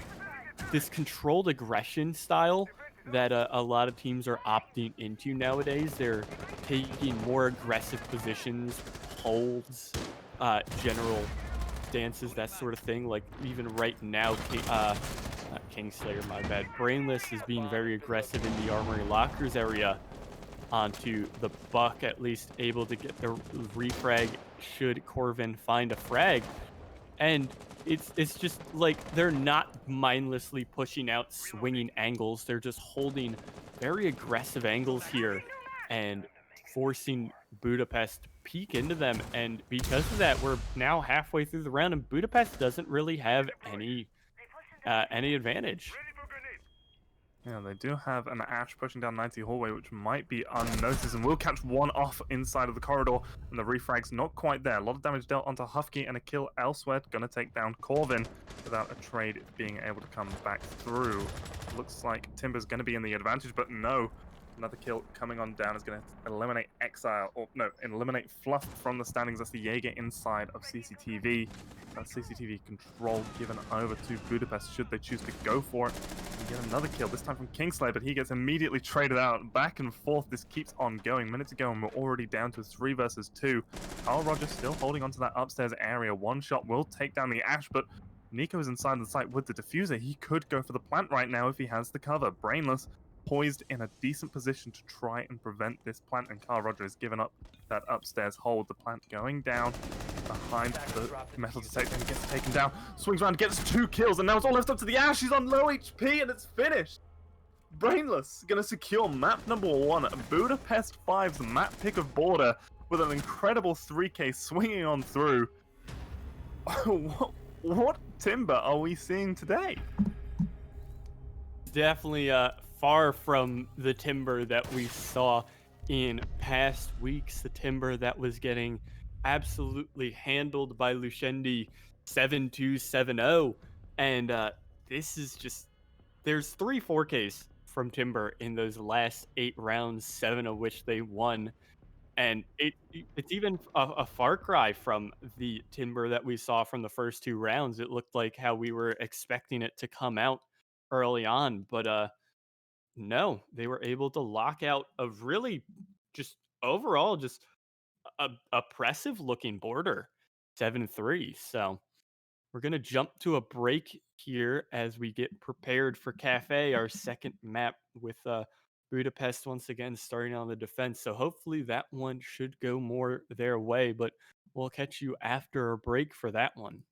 this controlled aggression style that a lot of teams are opting into nowadays. They're taking more aggressive positions, holds, general stances, that sort of thing. Like even right now, not Kingslayer, my bad. Brainless is being very aggressive in the Armory Lockers area onto the Buck, at least able to get the refrag should Corvin find a frag. And it's just like they're not mindlessly pushing out swinging angles. They're just holding very aggressive angles here and forcing Budapest to peek into them. And because of that, we're now halfway through the round, and Budapest doesn't really have any advantage. Yeah, they do have an Ash pushing down 90 hallway, which might be unnoticed, and will catch one off inside of the corridor, and the refrag's not quite there. A lot of damage dealt onto Hufky, and a kill elsewhere. Gonna take down Corvin without a trade being able to come back through. Looks like Timber's gonna be in the advantage, but no. Another kill coming on down is going to eliminate Exile, or no, eliminate Fluff from the standings. That's the Jaeger inside of CCTV. That CCTV control given over to Budapest should they choose to go for it. And get another kill, this time from Kingslayer, but he gets immediately traded out. Back and forth, this keeps on going. Minutes ago, and we're already down to 3 versus 2. Carl Rogers still holding onto that upstairs area. One shot will take down the Ash, but Nico is inside the site with the diffuser. He could go for the plant right now if he has the cover. Brainless poised in a decent position to try and prevent this plant, and Carl Rogers has given up that upstairs hold. The plant going down behind the metal detector and gets taken down. Swings around, gets 2 kills, and now it's all left up to the Ash. He's on low HP, and it's finished. Brainless gonna secure map number 1, Budapest 5's map pick of border, with an incredible 3k swinging on through. What Timber are we seeing today? Definitely far from the Timber that we saw in past weeks. The Timber that was getting absolutely handled by Lushendi 7-2, 7-0. And this is just, there's 3 4Ks from Timber in those last 8 rounds, 7 of which they won. And it's even a far cry from the Timber that we saw from the first 2 rounds. It looked like how we were expecting it to come out early on, but no, they were able to lock out a really just overall just a oppressive looking border, 7-3. So we're gonna jump to a break here as we get prepared for Cafe, our second map with Budapest once again starting on the defense. So hopefully that one should go more their way, but we'll catch you after a break for that one.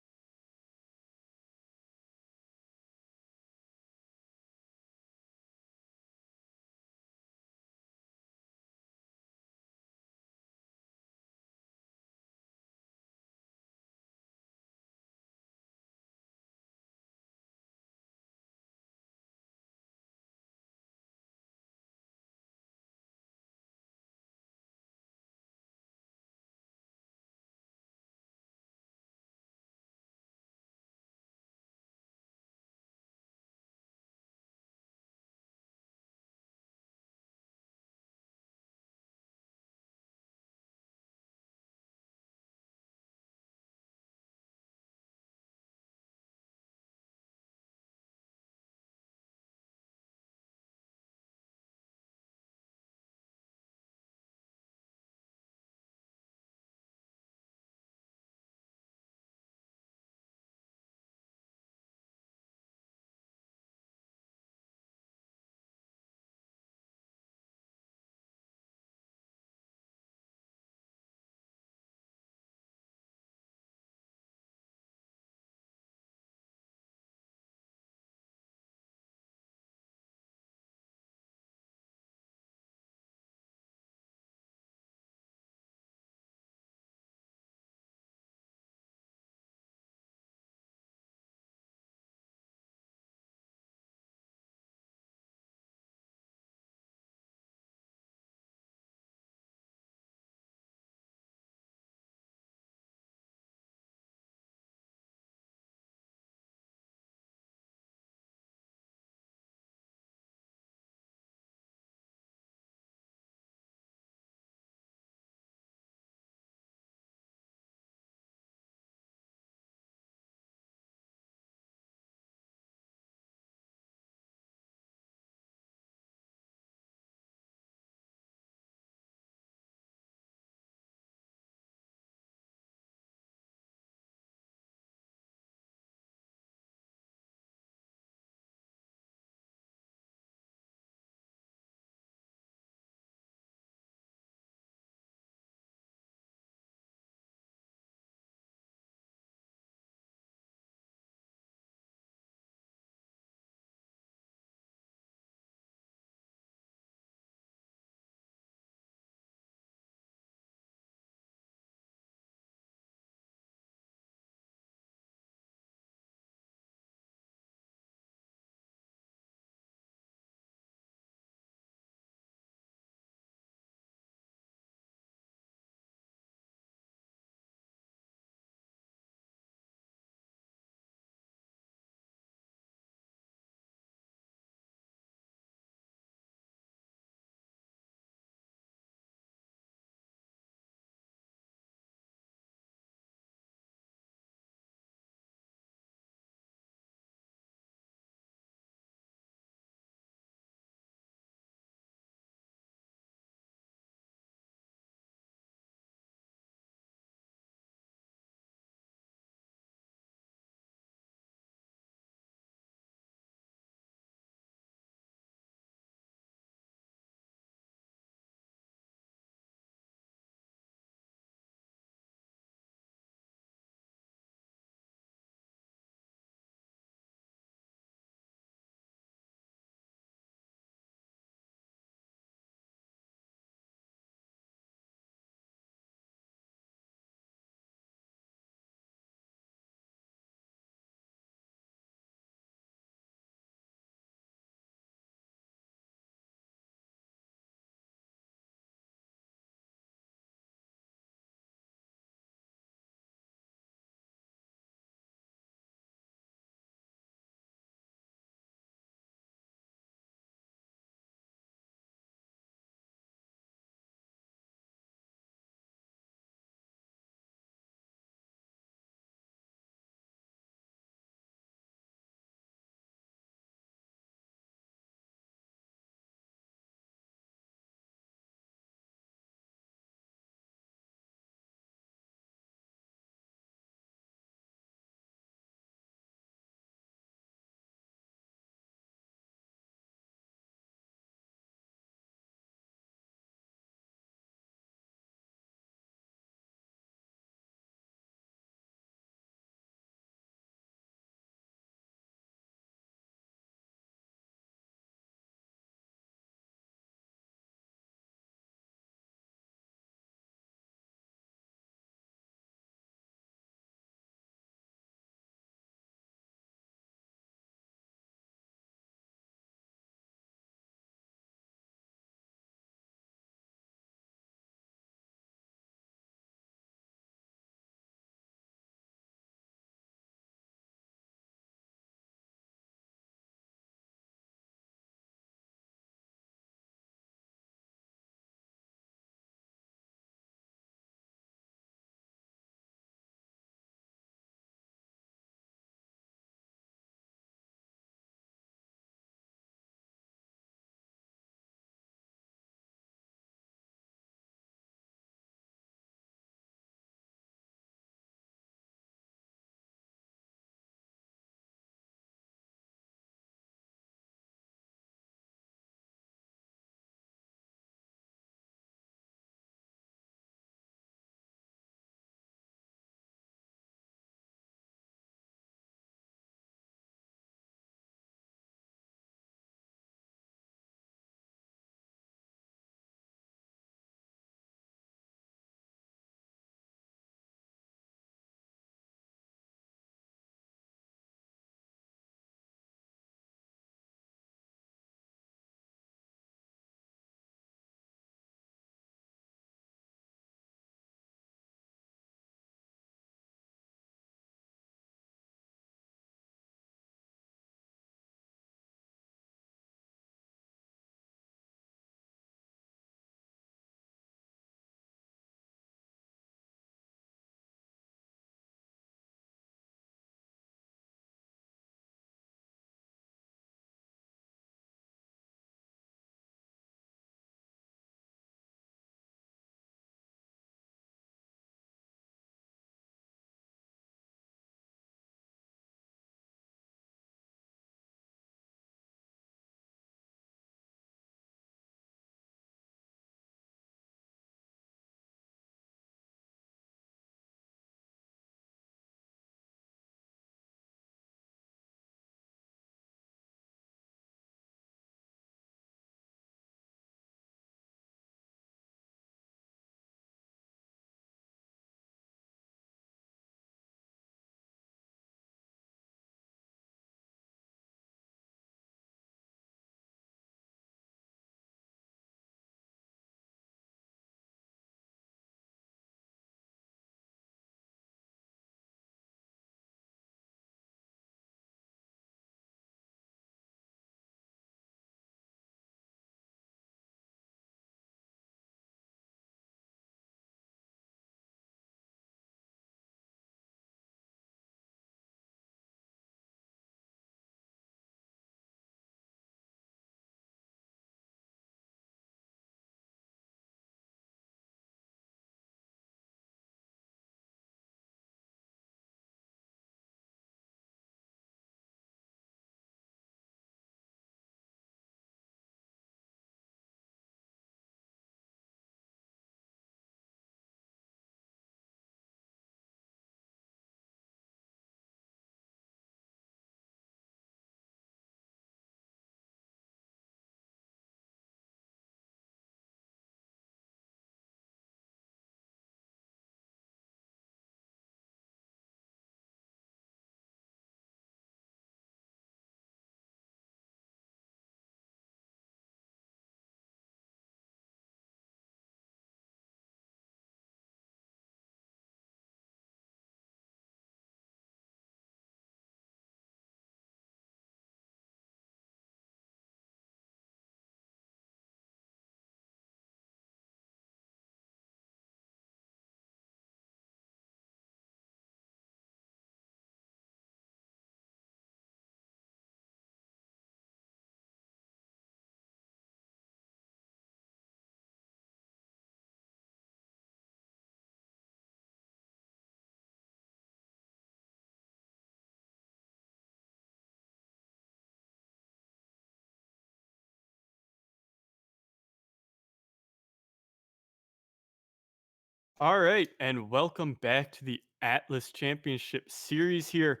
All right, and welcome back to the Atlas Championship Series here.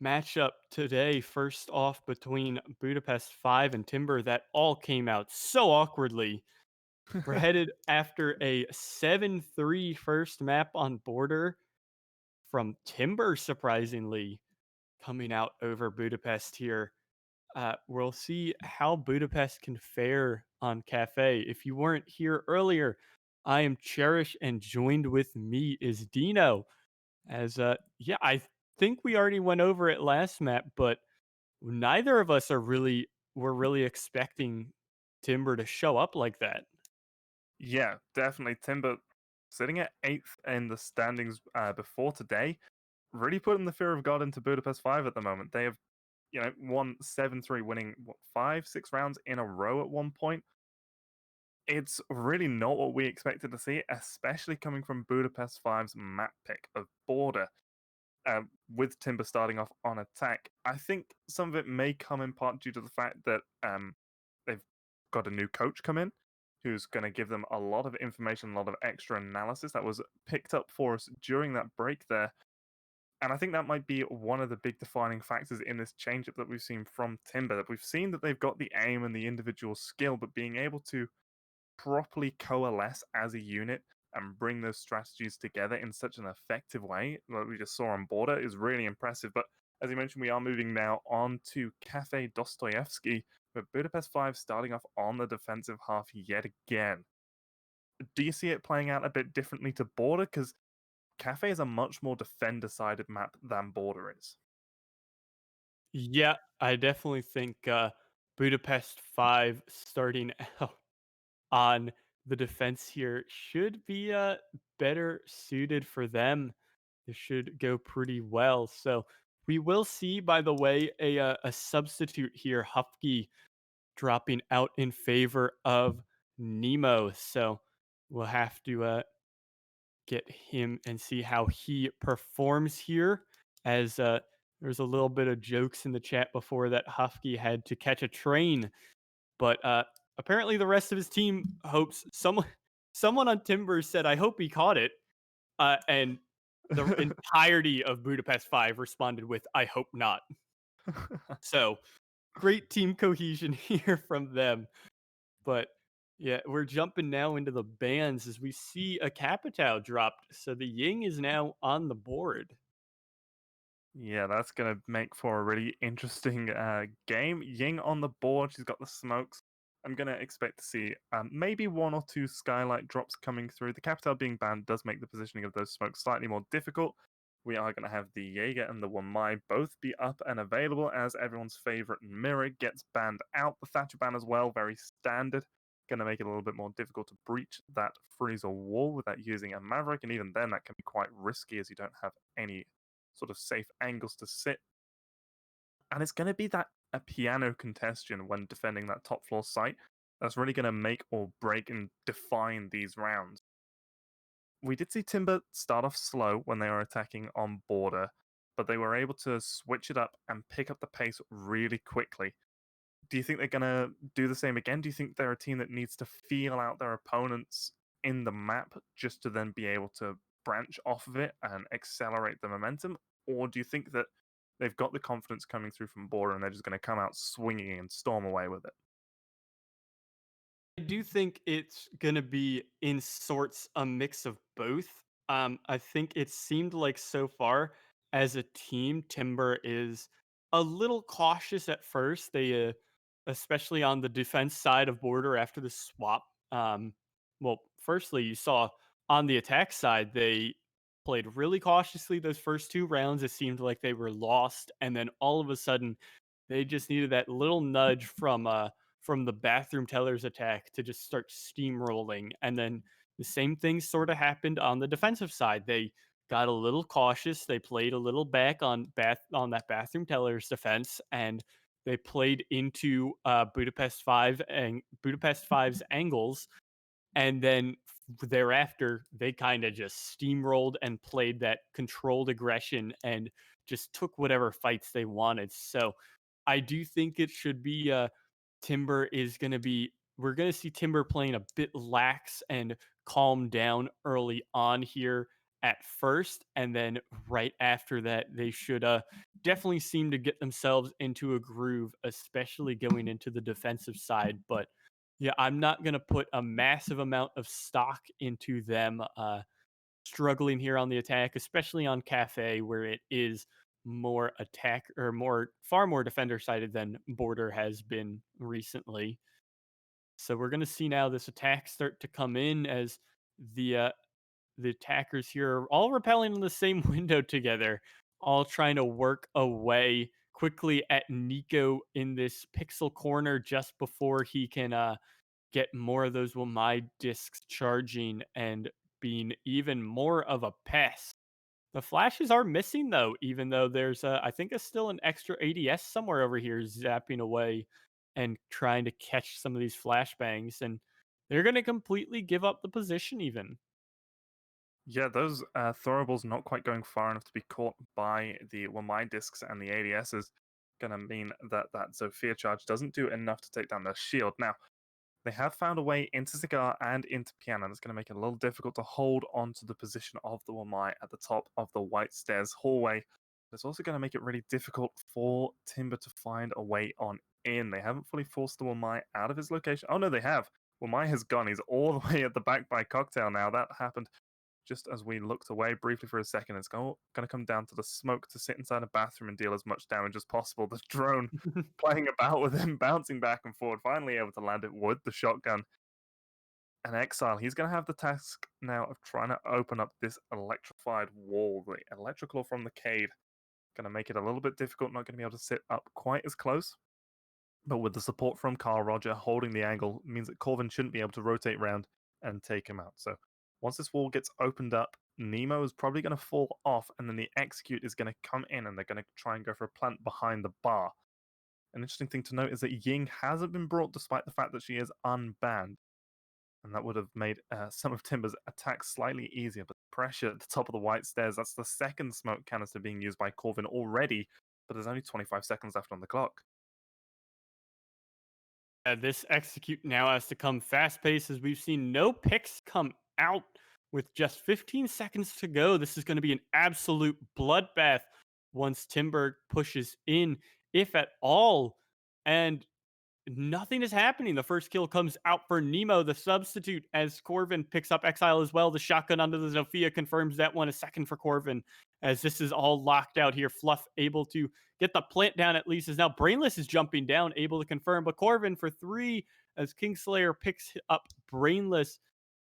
Matchup today, first off between Budapest 5 and Timber, that all came out so awkwardly. We're headed after a 7-3 first map on border from Timber, surprisingly, coming out over Budapest here. We'll see how Budapest can fare on Cafe. If you weren't here earlier, I am Cherish, and joined with me is Dino. I think we already went over it last map, but neither of us were really expecting Timber to show up like that. Yeah, definitely. Timber sitting at eighth in the standings before today, really putting the fear of God into Budapest 5 at the moment. They have, won 7-3, winning what, 5, 6 rounds in a row at one point. It's really not what we expected to see, especially coming from Budapest 5's map pick of Border. With Timber starting off on attack. I think some of it may come in part due to the fact that they've got a new coach come in who's going to give them a lot of information, a lot of extra analysis that was picked up for us during that break there. And I think that might be one of the big defining factors in this changeup that we've seen from Timber. That we've seen that they've got the aim and the individual skill, but being able to properly coalesce as a unit and bring those strategies together in such an effective way, like we just saw on Border, is really impressive. But as you mentioned, we are moving now on to Cafe Dostoevsky, with Budapest 5 starting off on the defensive half yet again. Do you see it playing out a bit differently to Border? Because Cafe is a much more defender-sided map than Border is. Yeah, I definitely think Budapest 5 starting out on the defense here should be better suited for them. This should go pretty well. So we will see, by the way, a substitute here, Hufke, dropping out in favor of Nemo. So we'll have to get him and see how he performs here. As there's a little bit of jokes in the chat before that Hufke had to catch a train, but apparently the rest of his team hopes someone on Timber said, "I hope he caught it," and the entirety of Budapest 5 responded with, "I hope not." So great team cohesion here from them. But yeah, we're jumping now into the bans as we see a Capitao dropped. So the Ying is now on the board. Yeah, that's going to make for a really interesting game. Ying on the board, she's got the smokes. I'm going to expect to see maybe one or two skylight drops coming through. The Capital being banned does make the positioning of those smokes slightly more difficult. We are going to have the Jaeger and the Wamai both be up and available as everyone's favorite Mirror gets banned out. The Thatcher ban as well, very standard. Going to make it a little bit more difficult to breach that freezer wall without using a Maverick, and even then that can be quite risky as you don't have any sort of safe angles to sit. And it's going to be that a piano congestion when defending that top floor site that's really going to make or break and define these rounds. We did see Timber start off slow when they were attacking on Border, but they were able to switch it up and pick up the pace really quickly. Do you think they're going to do the same again? Do you think they're a team that needs to feel out their opponents in the map just to then be able to branch off of it and accelerate the momentum? Or do you think that they've got the confidence coming through from Border and they're just going to come out swinging and storm away with it? I do think it's gonna be in sorts a mix of both. I think it seemed like so far as a team, Timber is a little cautious at first. They, especially on the defense side of Border after the swap. Well, firstly, you saw on the attack side they played really cautiously those first two rounds. It seemed like they were lost, and then all of a sudden, they just needed that little nudge from the bathroom teller's attack to just start steamrolling. And then the same thing sort of happened on the defensive side. They got a little cautious. They played a little back on that bathroom teller's defense, and they played into Budapest 5 and Budapest 5's angles. And then thereafter, they kind of just steamrolled and played that controlled aggression and just took whatever fights they wanted. So I do think it should be Timber is going to be we're going to see Timber playing a bit lax and calm down early on here at first. And then right after that, they should definitely seem to get themselves into a groove, especially going into the defensive side. But yeah, I'm not going to put a massive amount of stock into them struggling here on the attack, especially on Cafe, where it is more attack or far more defender sided than Border has been recently. So we're going to see now this attack start to come in as the attackers here are all repelling in the same window together, all trying to work away quickly at Nico in this pixel corner just before he can get more of those Wamai discs charging and being even more of a pest. The flashes are missing though, even though there's I think it's still an extra ADS somewhere over here zapping away and trying to catch some of these flashbangs, and they're going to completely give up the position even. Yeah, those throwables not quite going far enough to be caught by the Wamai discs and the ADS is going to mean that that Zofia charge doesn't do enough to take down their shield. Now, they have found a way into Cigar and into Piano, and it's going to make it a little difficult to hold on to the position of the Wamai at the top of the White Stairs hallway. But it's also going to make it really difficult for Timber to find a way on in. They haven't fully forced the Wamai out of his location. Oh, no, they have. Wamai has gone. He's all the way at the back by Cocktail now. That happened just as we looked away briefly for a second. It's going to come down to the smoke to sit inside a bathroom and deal as much damage as possible. The drone playing about with him, bouncing back and forward, finally able to land it with the shotgun. And Exile, he's going to have the task now of trying to open up this electrified wall. The electrical from the cave going to make it a little bit difficult, not going to be able to sit up quite as close. But with the support from Carl Roger holding the angle, means that Corvin shouldn't be able to rotate around and take him out. So once this wall gets opened up, Nemo is probably going to fall off, and then the Execute is going to come in, and they're going to try and go for a plant behind the bar. An interesting thing to note is that Ying hasn't been brought despite the fact that she is unbanned, and that would have made some of Timber's attacks slightly easier, but the pressure at the top of the White Stairs, that's the second smoke canister being used by Corvin already, but there's only 25 seconds left on the clock. This Execute now has to come fast paced as we've seen no picks come out with just 15 seconds to go. This is going to be an absolute bloodbath once Timber pushes in, if at all. And nothing is happening. The first kill comes out for Nemo, the substitute, as Corvin picks up Exile as well. The shotgun under the Zofia confirms that one. A second for Corvin, as this is all locked out here. Fluff able to get the plant down at least, as now Brainless is jumping down, able to confirm. But Corvin for 3 as Kingslayer picks up Brainless.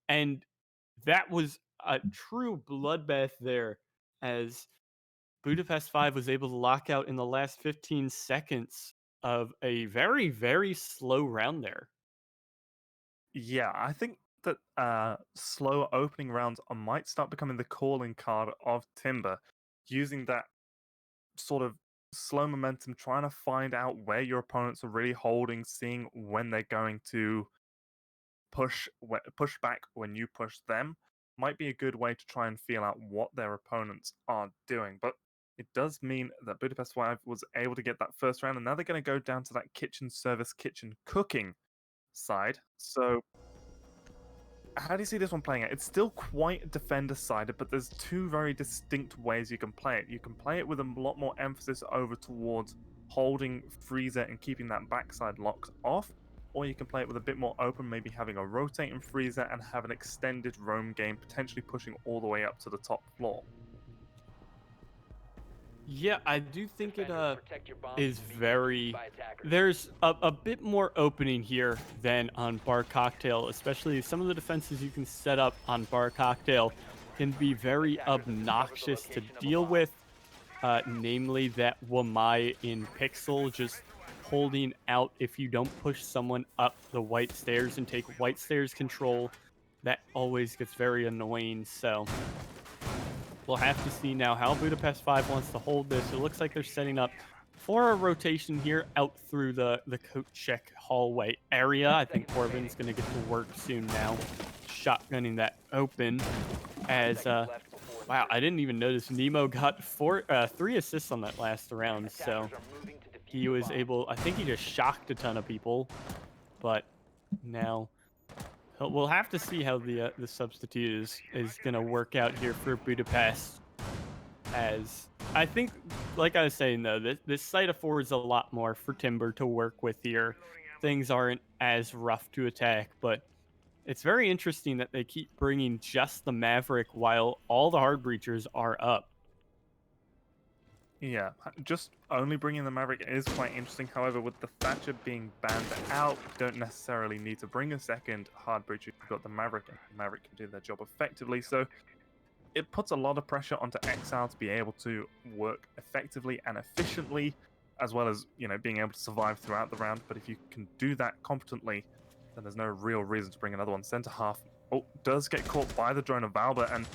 And that was a true bloodbath there, as Budapest 5 was able to lock out in the last 15 seconds of a very, very slow round there. Yeah, I think that slow opening rounds might start becoming the calling card of Timber, using that sort of slow momentum, trying to find out where your opponents are really holding, seeing when they're going to push back when you push them, might be a good way to try and feel out what their opponents are doing. But it does mean that Budapest 5 was able to get that first round, and now they're going to go down to that kitchen service, kitchen cooking side. So how do you see this one playing out? It's still quite defender-sided, but there's two very distinct ways you can play it. You can play it with a lot more emphasis over towards holding Freezer and keeping that backside locked off, or you can play it with a bit more open, maybe having a rotating Freezer and have an extended roam game, potentially pushing all the way up to the top floor. Yeah, I do think it is very... There's a bit more opening here than on Bar Cocktail, especially some of the defenses you can set up on Bar Cocktail can be very obnoxious to deal with, namely that Wamai in Pixel just holding out if you don't push someone up the White Stairs and take White Stairs control. That always gets very annoying, so... We'll have to see now how Budapest 5 wants to hold this. It looks like they're setting up for a rotation here out through the coat check hallway area. I think Corbin's going to get to work soon now, shotgunning that open as, wow, I didn't even notice Nemo got 3 assists on that last round, so he was able, I think he just shocked a ton of people, but now. We'll have to see how the substitute is going to work out here for Budapest. As I think, like I was saying though, this site affords a lot more for Timber to work with here. Things aren't as rough to attack, but it's very interesting that they keep bringing just the Maverick while all the hard breachers are up. Yeah, just only bringing the Maverick is quite interesting. However, with the Thatcher being banned out, you don't necessarily need to bring a second hard breacher. You've got the Maverick, and the Maverick can do their job effectively. So it puts a lot of pressure onto Exile to be able to work effectively and efficiently, as well as, you know, being able to survive throughout the round. But if you can do that competently, then there's no real reason to bring another one. Center half, does get caught by the drone of Valber, and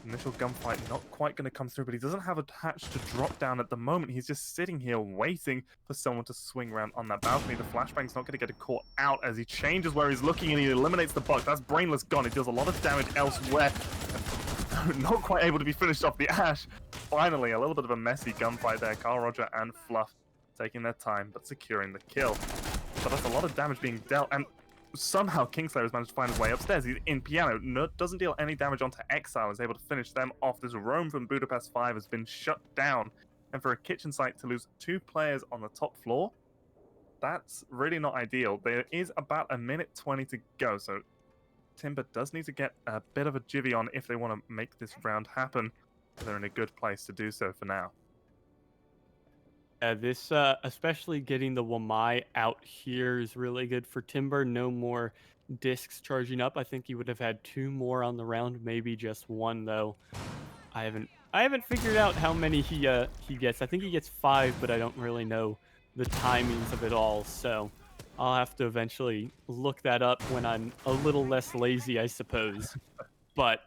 initial gunfight not quite going to come through, but he doesn't have a hatch to drop down at the moment. He's just sitting here waiting for someone to swing around on that balcony. The flashbang's not going to get caught out as he changes where he's looking and he eliminates the bug. That's Brainless gone. It deals a lot of damage elsewhere. Not quite able to be finished off the Ash. Finally, a little bit of a messy gunfight there. Carl Roger and Fluff taking their time, but securing the kill. But that's a lot of damage being dealt, and somehow Kingslayer has managed to find his way upstairs. He's in piano, doesn't deal any damage onto Exile, is able to finish them off. This roam from Budapest 5 has been shut down, and for a kitchen site to lose 2 players on the top floor, that's really not ideal. There is about a minute 20 to go, so Timber does need to get a bit of a jivvy on if they want to make this round happen. They're in a good place to do so for now. This, especially getting the Wamai out here is really good for Timber. No more discs charging up. I think he would have had 2 more on the round, maybe just 1 though. I haven't figured out how many he gets. I think he gets 5, but I don't really know the timings of it all. So I'll have to eventually look that up when I'm a little less lazy, I suppose. But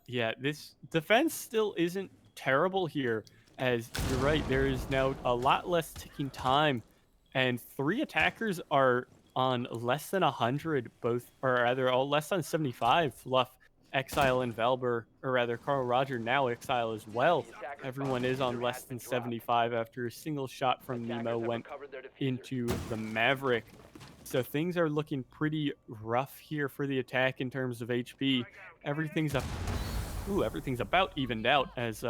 yeah, this defense still isn't terrible here. As you're right, there is now a lot less ticking time, and 3 attackers are on less than 100, both, or rather, all less than 75. Fluff, Exile, and Valber, or rather, Carl Roger, now Exile as well. Everyone is on less than 75 after a single shot from Nemo went into the Maverick. So things are looking pretty rough here for the attack in terms of HP. Everything's about evened out as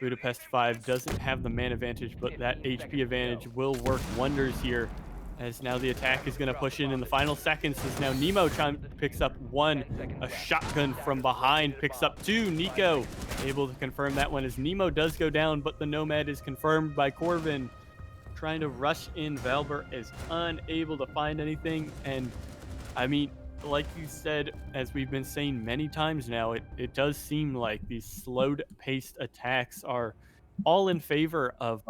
Budapest 5 doesn't have the man advantage, but that HP advantage will work wonders here, as now the attack is going to push in the final seconds, as now Nemo picks up 1, a shotgun from behind picks up 2. Nico able to confirm that one as Nemo does go down, but the Nomad is confirmed by Corvin. Trying to rush in, Valber is unable to find anything, and I mean, like you said, as we've been saying many times now, it does seem like these slowed paced attacks are all in favor of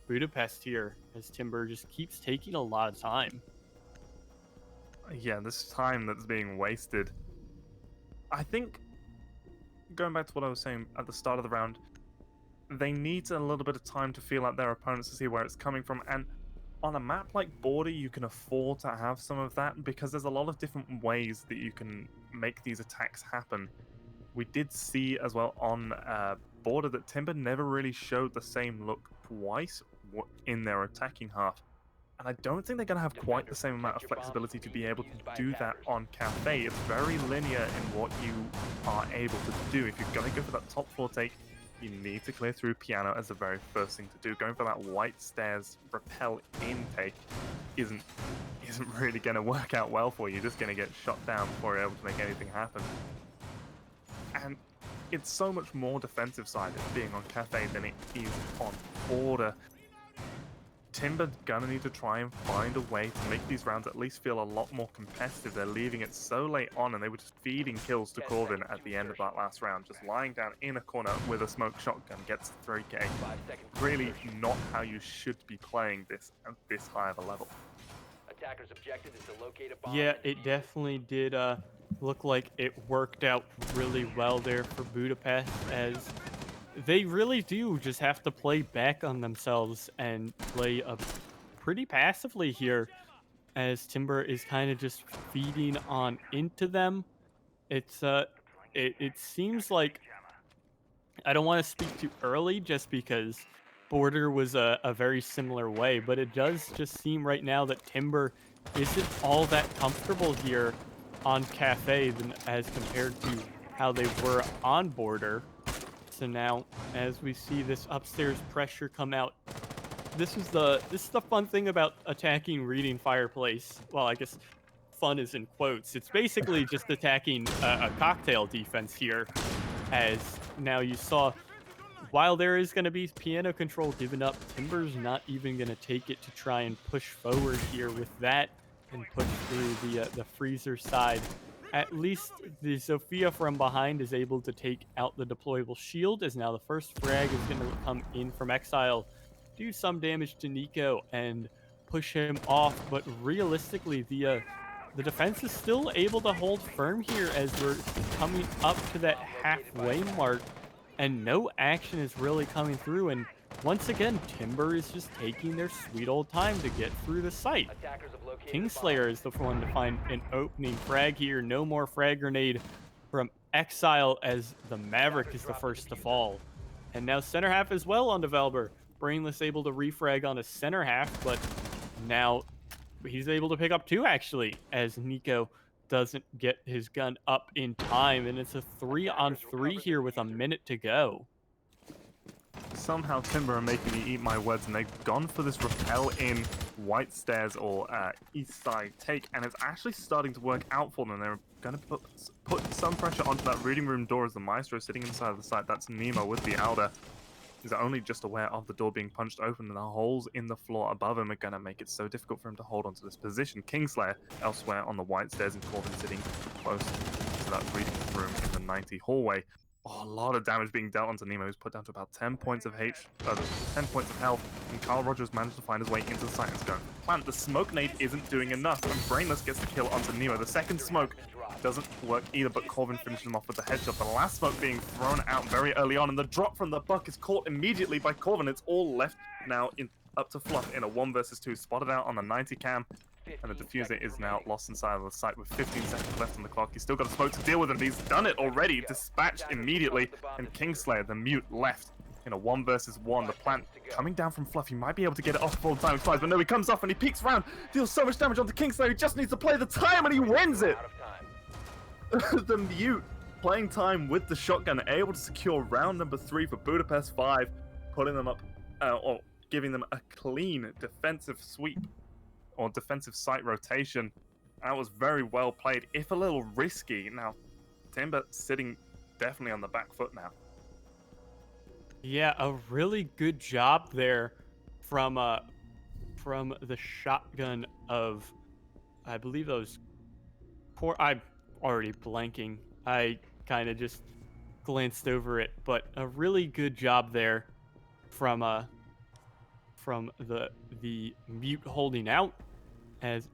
Budapest here, as Timber just keeps taking a lot of time. Yeah, this time that's being wasted. I think, going back to what I was saying at the start of the round, they need a little bit of time to feel out their opponents to see where it's coming from, and on a map like Border, you can afford to have some of that because there's a lot of different ways that you can make these attacks happen. We did see as well on Border that Timber never really showed the same look twice in their attacking half. And I don't think they're going to have quite the same amount of flexibility to be able to do that on Cafe. It's very linear in what you are able to do. If you're going to go for that top floor take, you need to clear through piano as the very first thing to do. Going for that white stairs rappel intake isn't really going to work out well for you. You're just going to get shot down before you're able to make anything happen. And it's so much more defensive sided being on Cafe than it is on Border. Timber gonna need to try and find a way to make these rounds at least feel a lot more competitive. They're leaving it so late on, and they were just feeding kills to Corvin at the end of that last round. Just lying down in a corner with a smoke shotgun gets 3k. Really not how you should be playing this at this high of a level. Attacker's objective is to locate a bomb. Yeah, it definitely did look like it worked out really well there for Budapest, as they really do just have to play back on themselves and play pretty passively here, as Timber is kind of just feeding on into them. It's it seems like, I don't want to speak too early just because Border was a very similar way, but it does just seem right now that Timber isn't all that comfortable here on Cafe as compared to how they were on Border. So now, as we see this upstairs pressure come out, this is the fun thing about attacking Reading Fireplace. Well, I guess fun is in quotes. It's basically just attacking a cocktail defense here, as now you saw. While there is going to be piano control given up, Timber's not even going to take it to try and push forward here with that and push through the freezer side. At least the Sophia from behind is able to take out the deployable shield, as now the first frag is going to come in from Exile, do some damage to Nico and push him off. But realistically, the defense is still able to hold firm here as we're coming up to that halfway mark, and no action is really coming through. And once again, Timber is just taking their sweet old time to get through the site. Attackers have located Kingslayer is the one to find an opening frag here. No more frag grenade from Exile, as the Maverick is the first to fall. And now center half as well on Developer. Brainless able to refrag on his center half, but now he's able to pick up two, actually, as Nico doesn't get his gun up in time, and it's a 3-on-3 here with a minute to go. Somehow Timber are making me eat my words, and they've gone for this rappel in White Stairs or East Side take, and it's actually starting to work out for them. They're going to put some pressure onto that reading room door as the Maestro sitting inside of the site. That's Nemo with the Elder. He's only just aware of the door being punched open, and the holes in the floor above him are going to make it so difficult for him to hold onto this position. Kingslayer elsewhere on the White Stairs, and Corbin sitting close to that reading room in the 90 hallway. Oh, a lot of damage being dealt onto Nemo, who's put down to about 10 points of 10 points of health, and Carl Rogers managed to find his way into the site and go. Plant, the smoke nade isn't doing enough, and Brainless gets the kill onto Nemo. The second smoke doesn't work either, but Corbin finishes him off with the headshot. The last smoke being thrown out very early on, and the drop from the buck is caught immediately by Corbin. It's all left now up to Fluff in a 1 versus 2, spotted out on the 90 cam. And the diffuser is now lost inside of the site with 15 seconds left on the clock. He's still got a smoke to deal with, and he's done it already. Dispatched immediately. And Kingslayer, the mute, left in a 1 versus 1. The plant coming down from Fluff. He might be able to get it off before the time expires, but no, he comes off and he peeks around. Deals so much damage onto Kingslayer. He just needs to play the time, and he wins it. The mute playing time with the shotgun, able to secure round number 3 for Budapest 5, putting them up, or giving them a clean defensive sweep. Or defensive site rotation. That was very well played, if a little risky. Now, Timber sitting definitely on the back foot now. Yeah, a really good job there from the shotgun of, I believe those. I'm already blanking. I kind of just glanced over it, but a really good job there from the mute holding out. As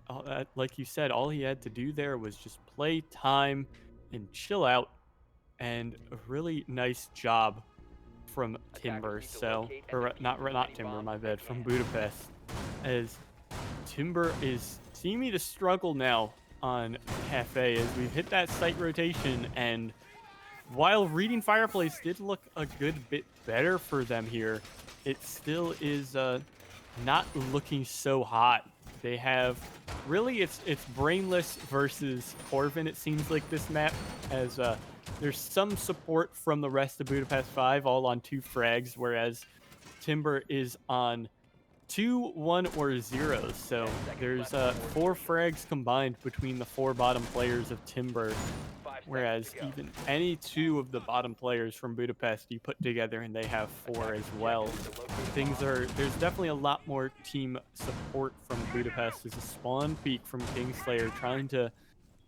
like you said, all he had to do there was just play time and chill out, and a really nice job from Timber. So, or not Timber, my bad, from Budapest, as Timber is seeming to struggle now on Cafe as we've hit that site rotation. And while Reading Fireplace did look a good bit better for them here, it still is not looking so hot. They have really it's Brainless versus Corvin, it seems like, this map, as there's some support from the rest of Budapest 5 all on 2 frags, whereas Timber is on 2, 1, or 0. So there's 4 frags combined between the 4 bottom players of Timber, whereas even any 2 of the bottom players from Budapest you put together and they have 4 as well. There's definitely a lot more team support from Budapest. There's a spawn peek from Kingslayer trying to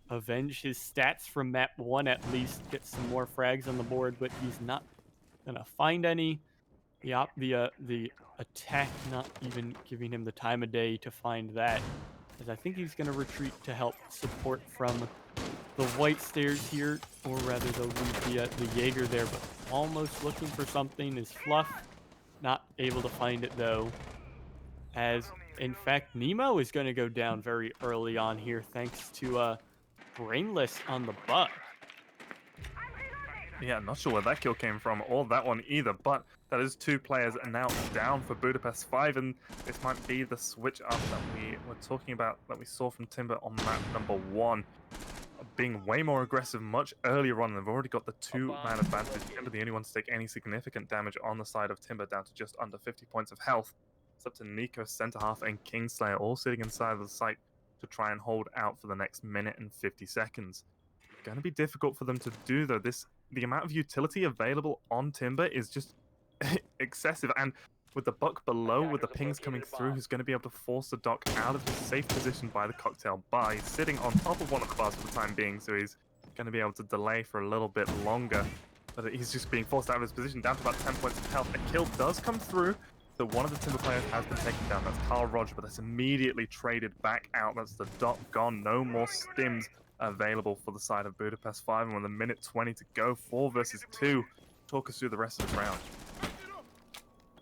avenge his stats from map 1, at least get some more frags on the board, but he's not gonna find any. The attack not even giving him the time of day to find that, as I think he's gonna retreat to help support from the White Stairs here, or rather they'll leave the Jaeger there, but almost looking for something is Fluff. Not able to find it though, as in fact Nemo is going to go down very early on here thanks to Brainless on the buck. Yeah, not sure where that kill came from, or that one either, but That is 2 players are now down for Budapest 5, and this might be the switch up that we were talking about, that we saw from Timber on map number 1. Being way more aggressive much earlier on. They've already got the 2-man advantage. Timber the only one to take any significant damage on the side of Timber, down to just under 50 points of health. It's up to Nico, center half, and Kingslayer all sitting inside of the site to try and hold out for the next minute and 50 seconds. Going to be difficult for them to do, though. The amount of utility available on Timber is just excessive, and with the buck below, with the pings coming through, who's going to be able to force the Doc out of his safe position by the cocktail bar. He's sitting on top of one of the bars for the time being, so he's going to be able to delay for a little bit longer. But he's just being forced out of his position, down to about 10 points of health. A kill does come through, so one of the Timber players has been taken down. That's Carl Roger, but that's immediately traded back out. That's the Doc gone. No more stims available for the side of Budapest 5, and with a minute 20 to go, 4 versus 2. Talk us through the rest of the round.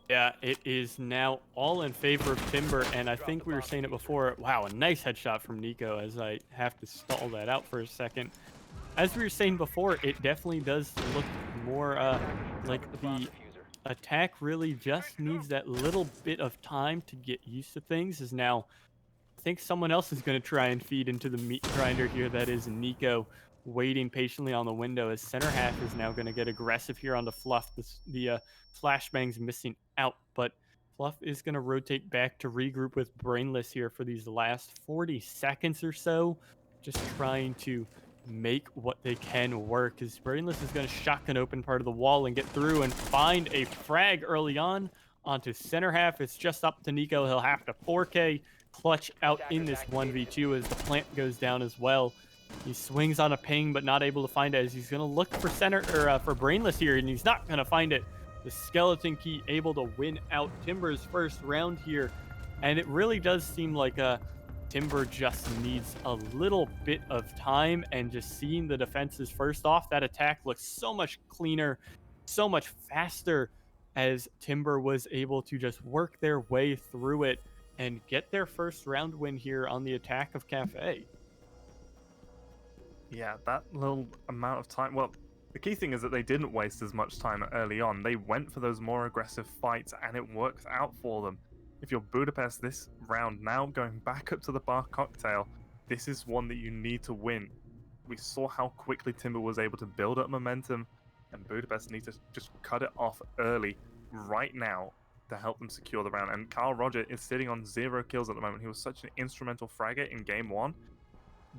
Yeah, it is now all in favor of Timber, and I think we were saying it before. Wow, a nice headshot from Nico, as I have to stall that out for a second. As we were saying before, it definitely does look more like the attack really just needs that little bit of time to get used to things. As now, I think someone else is going to try and feed into the meat grinder here. That is Nico, waiting patiently on the window, as center half is now going to get aggressive here on the Fluff. The flashbang's missing out, but Fluff is going to rotate back to regroup with Brainless here for these last 40 seconds or so, just trying to make what they can work, as Brainless is going to shotgun open part of the wall and get through and find a frag early on onto center half. It's just up to Nico. He'll have to 4K clutch out in this 1v2 as the plant goes down as well. He swings on a ping, but not able to find it, as he's going to look for for Brainless here, and he's not going to find it. The Skeleton Key able to win out Timber's first round here, and it really does seem like Timber just needs a little bit of time, and just seeing the defenses first off. That attack looks so much cleaner, so much faster, as Timber was able to just work their way through it and get their first round win here on the attack of Cafe. Yeah, that little amount of time. Well, the key thing is that they didn't waste as much time early on. They went for those more aggressive fights, and it works out for them. If you're Budapest this round, now going back up to the bar cocktail, this is one that you need to win. We saw how quickly Timber was able to build up momentum, and Budapest need to just cut it off early, right now, to help them secure the round. And Carl Roger is sitting on 0 kills at the moment. He was such an instrumental fragger in game 1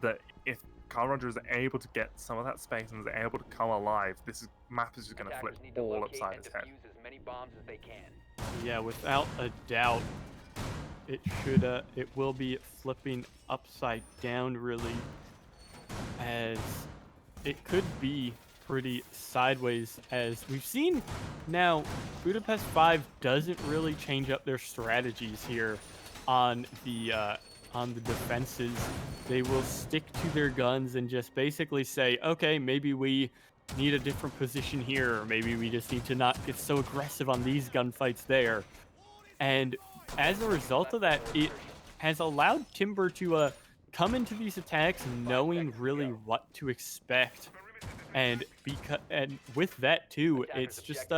that if Carl Roger is able to get some of that space and is able to come alive, this map is just going to flip all upside his head. As many bombs as they can. Yeah, without a doubt, it will be flipping upside down, really, as it could be pretty sideways. As we've seen now, Budapest 5 doesn't really change up their strategies here on the defenses. They will stick to their guns and just basically say, okay, maybe we need a different position here, or maybe we just need to not get so aggressive on these gunfights there. And as a result of that, it has allowed Timber to come into these attacks knowing really what to expect. And with that too, it's just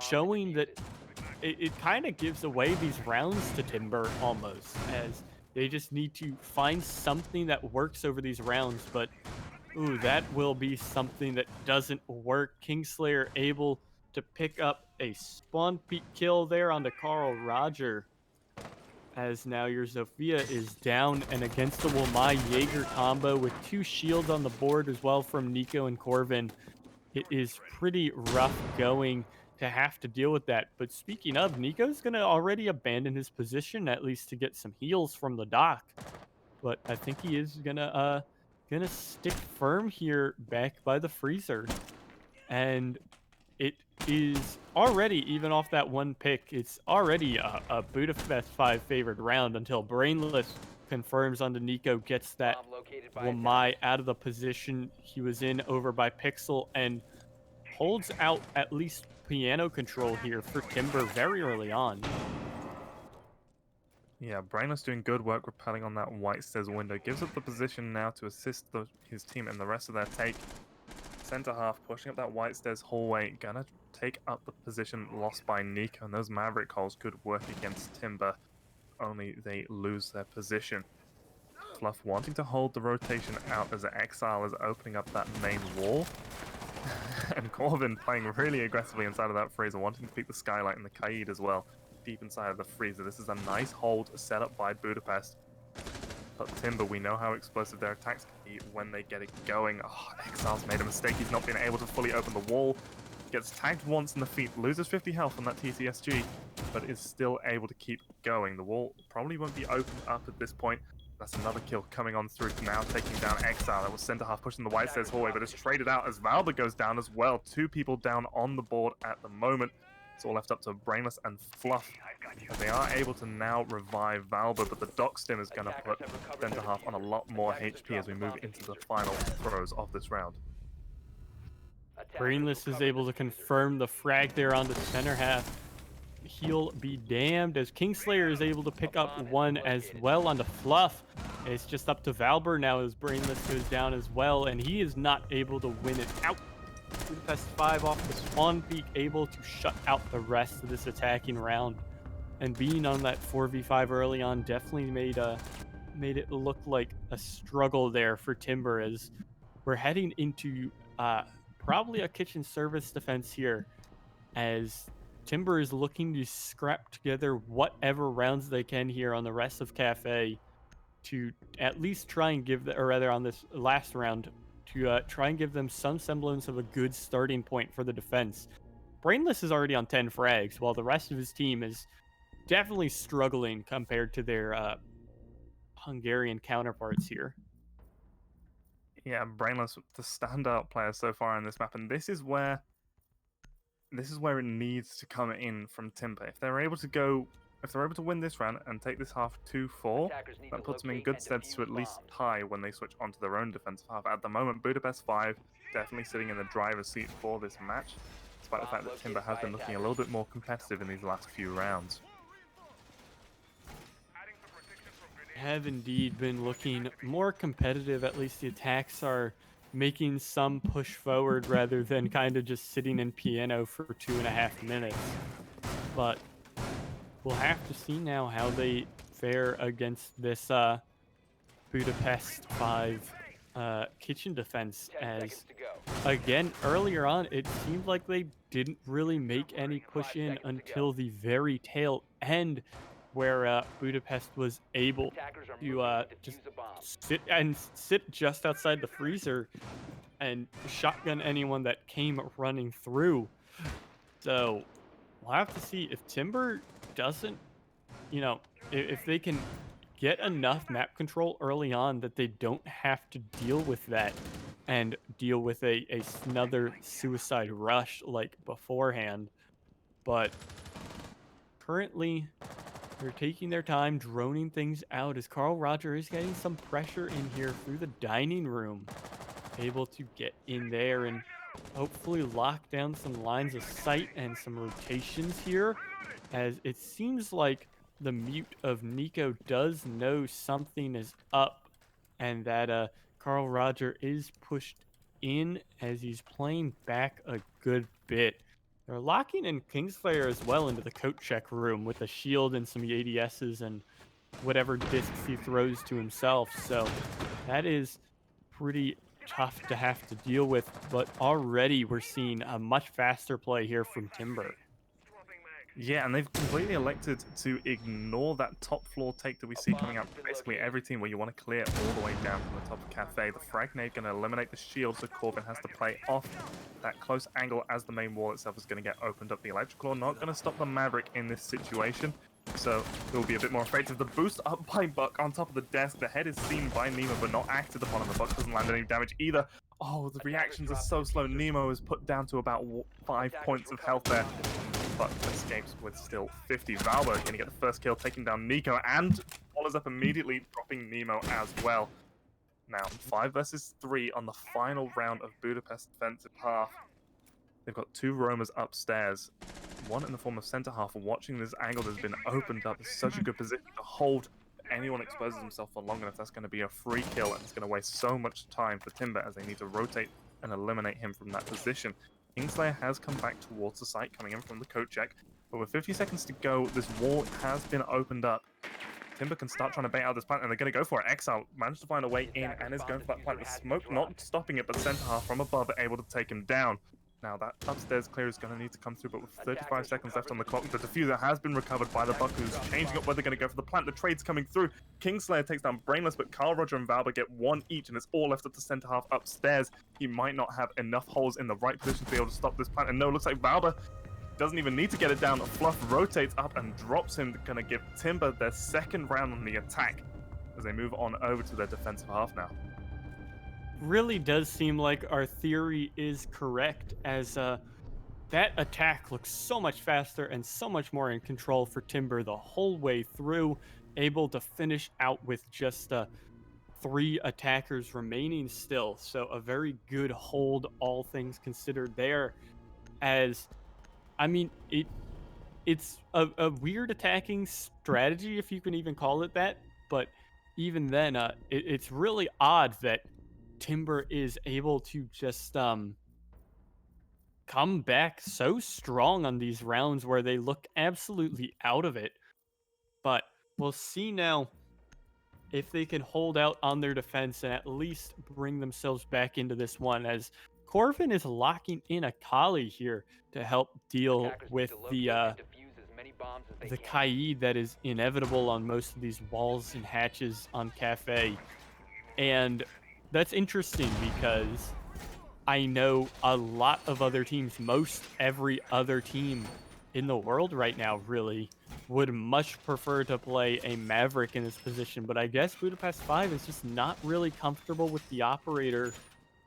showing that it kind of gives away these rounds to Timber almost, as they just need to find something that works over these rounds. But ooh, that will be something that doesn't work. Kingslayer able to pick up a spawn peek kill there on the Carl Roger, as now your Zofia is down, and against the Wilmai Jaeger combo with 2 shields on the board as well from Nico and Corvin. It is pretty rough going to have to deal with that. But speaking of, Nico's going to already abandon his position, at least to get some heals from the dock. But I think he is gonna stick firm here back by the freezer. And it is already, even off that one pick, it's already a Budapest 5 favored round until Brainless confirms onto Nico, gets that Wilmai out of the position he was in over by Pixel, and holds out at least piano control here for Timber very early on. Yeah, Brainless doing good work repelling on that white stairs window. Gives up the position now to assist his team and the rest of their take. center half, pushing up that white stairs hallway, gonna take up the position lost by Nico, and those Maverick holes could work against Timber, only they lose their position. Fluff wanting to hold the rotation out as Exile is opening up that main wall. And Corbin playing really aggressively inside of that freezer, wanting to pick the Skylight and the Kaid as well, deep inside of the freezer. This is a nice hold set up by Budapest. But Timber, we know how explosive their attacks can be when they get it going. Oh, Exile's made a mistake. He's not been able to fully open the wall. Gets tagged once in the feet, loses 50 health on that TCSG, but is still able to keep going. The wall probably won't be opened up at this point. That's another kill coming on through, now taking down Exile. That was center half pushing the white stairs hallway, but it's traded out as Valber goes down as well. 2 people down on the board at the moment. It's all left up to Brainless and Fluff. As they are able to now revive Valber, but the Doc Stim is going to put center half on a lot more HP as we move into the final throws of this round. Brainless is able to confirm the frag there on the center half. He'll be damned as Kingslayer is able to pick up one as well on the Fluff. It's just up to Valber now as Brainless goes down as well, and he is not able to win it out. Budapest 5 off the Swan Peak, able to shut out the rest of this attacking round. And being on that 4v5 early on definitely made it look like a struggle there for Timber, as we're heading into probably a kitchen service defense here, as Timber is looking to scrap together whatever rounds they can here on the rest of Cafe to at least try and give, or rather on this last round, to try and give them some semblance of a good starting point for the defense. Brainless is already on 10 frags, while the rest of his team is definitely struggling compared to their Hungarian counterparts here. Yeah, Brainless, the standout player so far in this map, and this is where it needs to come in from Timber. If they're able to win this round and take this half 2-4, that puts them in good stead to at least tie when they switch onto their own defensive half. At the moment, Budapest 5 definitely sitting in the driver's seat for this match, despite the fact that Timber has been looking a little bit more competitive in these last few rounds. Have indeed been looking more competitive. At least the attacks are making some push forward rather than kind of just sitting in piano for 2.5 minutes. But we'll have to see now how they fare against this Budapest 5 kitchen defense, as again earlier on it seemed like they didn't really make any push in until the very tail end, where Budapest was able to just sit just outside the freezer and shotgun anyone that came running through. So we'll have to see if Timber doesn't, if they can get enough map control early on that they don't have to deal with that and deal with another suicide rush like beforehand. But currently, they're taking their time, droning things out, as Carl Roger is getting some pressure in here through the dining room. Able to get in there and hopefully lock down some lines of sight and some rotations here, as it seems like the mute of Nico does know something is up, and that Carl Roger is pushed in as he's playing back a good bit. They're locking in Kingslayer as well into the coat check room with a shield and some ADSs and whatever discs he throws to himself. So that is pretty tough to have to deal with, but already we're seeing a much faster play here from Timber. Yeah, and they've completely elected to ignore that top floor take that we see coming out basically every team, where you want to clear all the way down from the top of Cafe. The frag nade going to eliminate the shield, so Corbin has to play off that close angle as the main wall itself is going to get opened up. The electrical not going to stop the Maverick in this situation, so it will be a bit more effective. The boost up by Buck on top of the desk. The head is seen by Nemo, but not acted upon, and the Buck doesn't land any damage either. Oh, the reactions are so slow. Nemo is put down to about 5 points of health there. But escapes with still 50. Valber going to get the first kill, taking down Nico, and follows up immediately, dropping Nemo as well. Now, 5 versus 3 on the final round of Budapest defensive half. They've got 2 roamers upstairs, one in the form of center half. Watching this angle that's been opened up is such a good position to hold. If anyone exposes himself for long enough, that's going to be a free kill, and it's going to waste so much time for Timber as they need to rotate and eliminate him from that position. Kingslayer has come back towards the site, coming in from the coat check. But with 50 seconds to go, this wall has been opened up. Timber can start trying to bait out this plant, and they're going to go for it. Exile managed to find a way in and is going for that plant. The smoke not stopping it, but center half from above able to take him down. Now that upstairs clear is going to need to come through, but with 35 seconds left on the clock, the diffuser has been recovered by the Buck, who's changing up where they're going to go for the plant. The trade's coming through. Kingslayer takes down Brainless, but Carl, Roger, and Valber get one each, and it's all left up to center half upstairs. He might not have enough holes in the right position to be able to stop this plant, and no, looks like Valber doesn't even need to get it down. Fluff rotates up and drops him, going to give Timber their second round on the attack as they move on over to their defensive half now. Really does seem like our theory is correct, as that attack looks so much faster and so much more in control for Timber the whole way through, able to finish out with just 3 attackers remaining still. So a very good hold, all things considered there. As, I mean, it's a weird attacking strategy, if you can even call it that, but even then, it's really odd that Timber is able to just come back so strong on these rounds where they look absolutely out of it. But we'll see now if they can hold out on their defense and at least bring themselves back into this one, as Corvin is locking in a Kali here to help deal with the Kaid that is inevitable on most of these walls and hatches on Cafe. And that's interesting because I know a lot of other teams, most every other team in the world right now really would much prefer to play a Maverick in this position, but I guess Budapest 5 is just not really comfortable with the operator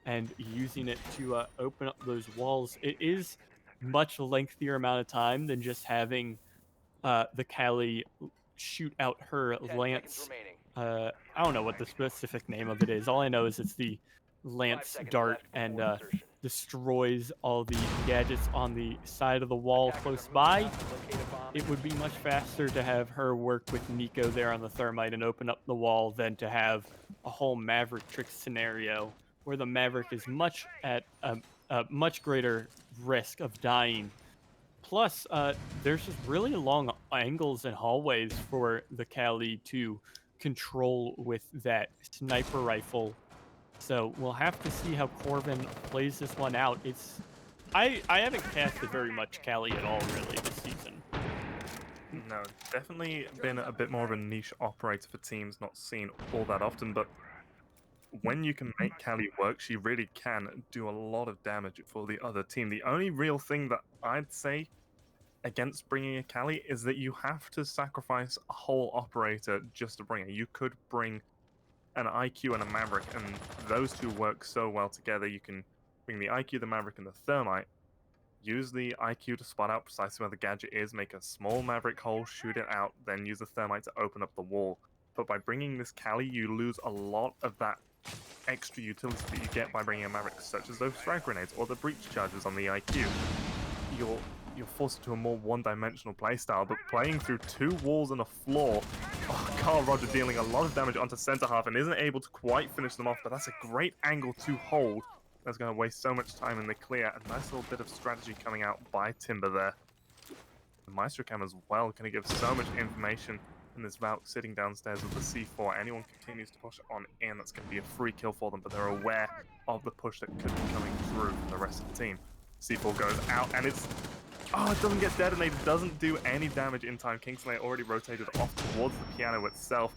and using it to open up those walls. It is much lengthier amount of time than just having the Kali shoot out her lance. I don't know what the specific name of it is. All I know is it's the lance dart, and destroys all the gadgets on the side of the wall close by. It would be much faster to have her work with Nico there on the thermite and open up the wall than to have a whole Maverick trick scenario where the Maverick is much at a much greater risk of dying. Plus, there's just really long angles and hallways for the Kali to control with that sniper rifle. So we'll have to see how Corvin plays this one out. I haven't casted very much Kali at all really this season. No, definitely been a bit more of a niche operator for teams, not seen all that often, but when you can make Kali work, she really can do a lot of damage for the other team. The only real thing that I'd say against bringing a Kali is that you have to sacrifice a whole operator just to bring it. You could bring an IQ and a Maverick, and those two work so well together. You can bring the IQ, the Maverick, and the Thermite, use the IQ to spot out precisely where the gadget is, make a small Maverick hole, shoot it out, then use the Thermite to open up the wall. But by bringing this Kali, you lose a lot of that extra utility that you get by bringing a Maverick, such as those frag grenades or the breach charges on the IQ. You're forced into a more one-dimensional playstyle, but playing through 2 walls and a floor, Carl Roger dealing a lot of damage onto center half and isn't able to quite finish them off, but that's a great angle to hold. That's going to waste so much time in the clear. A nice little bit of strategy coming out by Timber there. The Maestro Cam as well going to give so much information, and this Valk sitting downstairs with the C4. Anyone continues to push on in, that's going to be a free kill for them, but they're aware of the push that could be coming through from the rest of the team. C4 goes out, and it doesn't get detonated, doesn't do any damage in time. Kingslayer already rotated off towards the piano itself.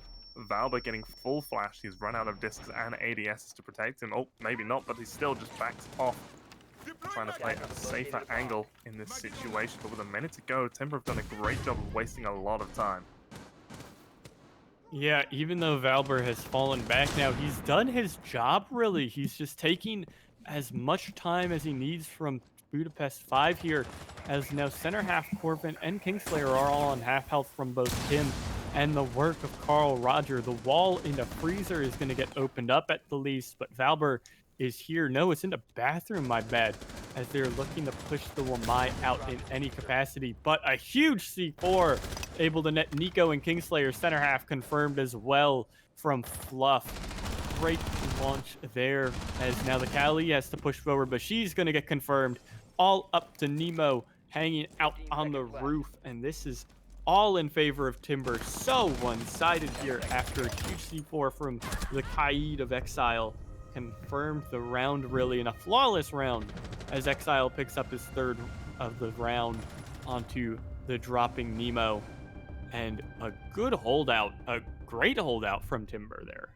Valber getting full flash. He's run out of discs and ADSs to protect him. Oh, maybe not, but he still just backs off. Trying to play a safer angle in this situation. But with a minute to go, Timber have done a great job of wasting a lot of time. Yeah, even though Valber has fallen back now, he's done his job, really. He's just taking as much time as he needs from Budapest 5 here, as now center half Corvin and Kingslayer are all on half health from both him and the work of Carl Roger. The wall in the freezer is going to get opened up at the least, but Valber is here. No, it's in the bathroom, my bad, as they're looking to push the Wamai out in any capacity. But a huge C4 able to net Nico and Kingslayer. Center half confirmed as well from Fluff. great launch there, as now the Cali has to push forward, but she's going to get confirmed. All up to Nemo, hanging out 15 on the seconds left. roof, and this is all in favor of Timber. So one-sided here after a huge C4 from the Kaid of Exile. Confirmed the round really in a flawless round, as Exile picks up his third of the round onto the dropping Nemo. And a good holdout, a great holdout from Timber there.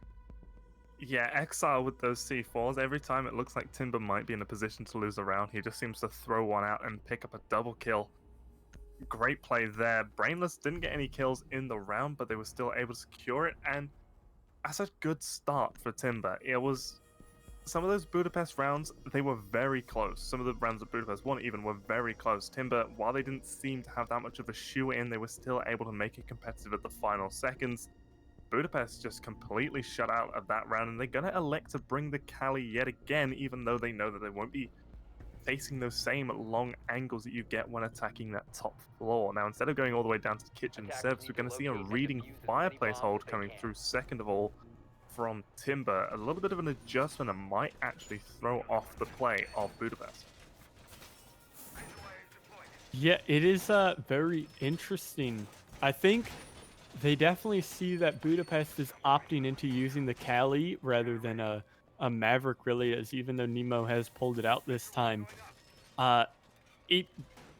Yeah, Exile with those C4s, every time it looks like Timber might be in a position to lose a round, he just seems to throw one out and pick up a double kill. Great play there. Brainless didn't get any kills in the round, but they were still able to secure it, and that's a good start for Timber. It was some of those Budapest rounds, they were very close. Some of the rounds at Budapest 1 even were very close. Timber, while they didn't seem to have that much of a shoe in, they were still able to make it competitive at the final seconds. Budapest just completely shut out of that round, and they're going to elect to bring the Cali yet again, even though they know that they won't be facing those same long angles that you get when attacking that top floor. Now, instead of going all the way down to the kitchen Attackers service, need we're to going to see a locate and reading defuse as many fireplace bombs hold as they coming can. through second of all from Timber. A little bit of an adjustment and might actually throw off the play of Budapest. Yeah, it is very interesting. I think they definitely see that Budapest is opting into using the Cali rather than a Maverick, really, as even though Nemo has pulled it out this time.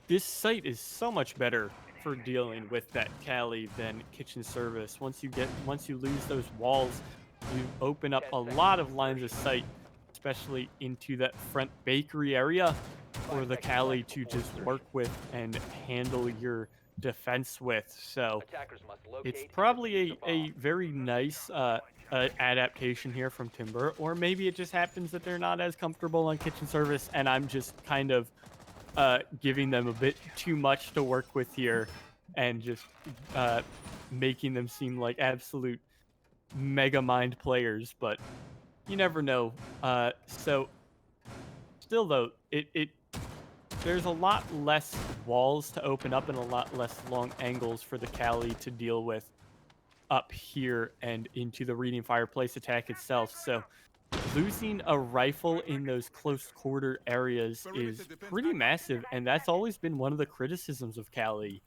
This site is so much better for dealing with that Cali than kitchen service. Once you lose those walls, you open up a lot of lines of sight, especially into that front bakery area for the Cali to just work with and handle your defense with. So Attackers must locate it's and probably defuse the a bomb. very nice adaptation here from Timber, or maybe it just happens that they're not as comfortable on kitchen service, and I'm just kind of giving them a bit too much to work with here, and just making them seem like absolute mega mind players. But you never know. So still though, there's a lot less walls to open up and a lot less long angles for the Cali to deal with up here and into the reading fireplace attack itself. So losing a rifle in those close quarter areas is pretty massive, and that's always been one of the criticisms of Cali,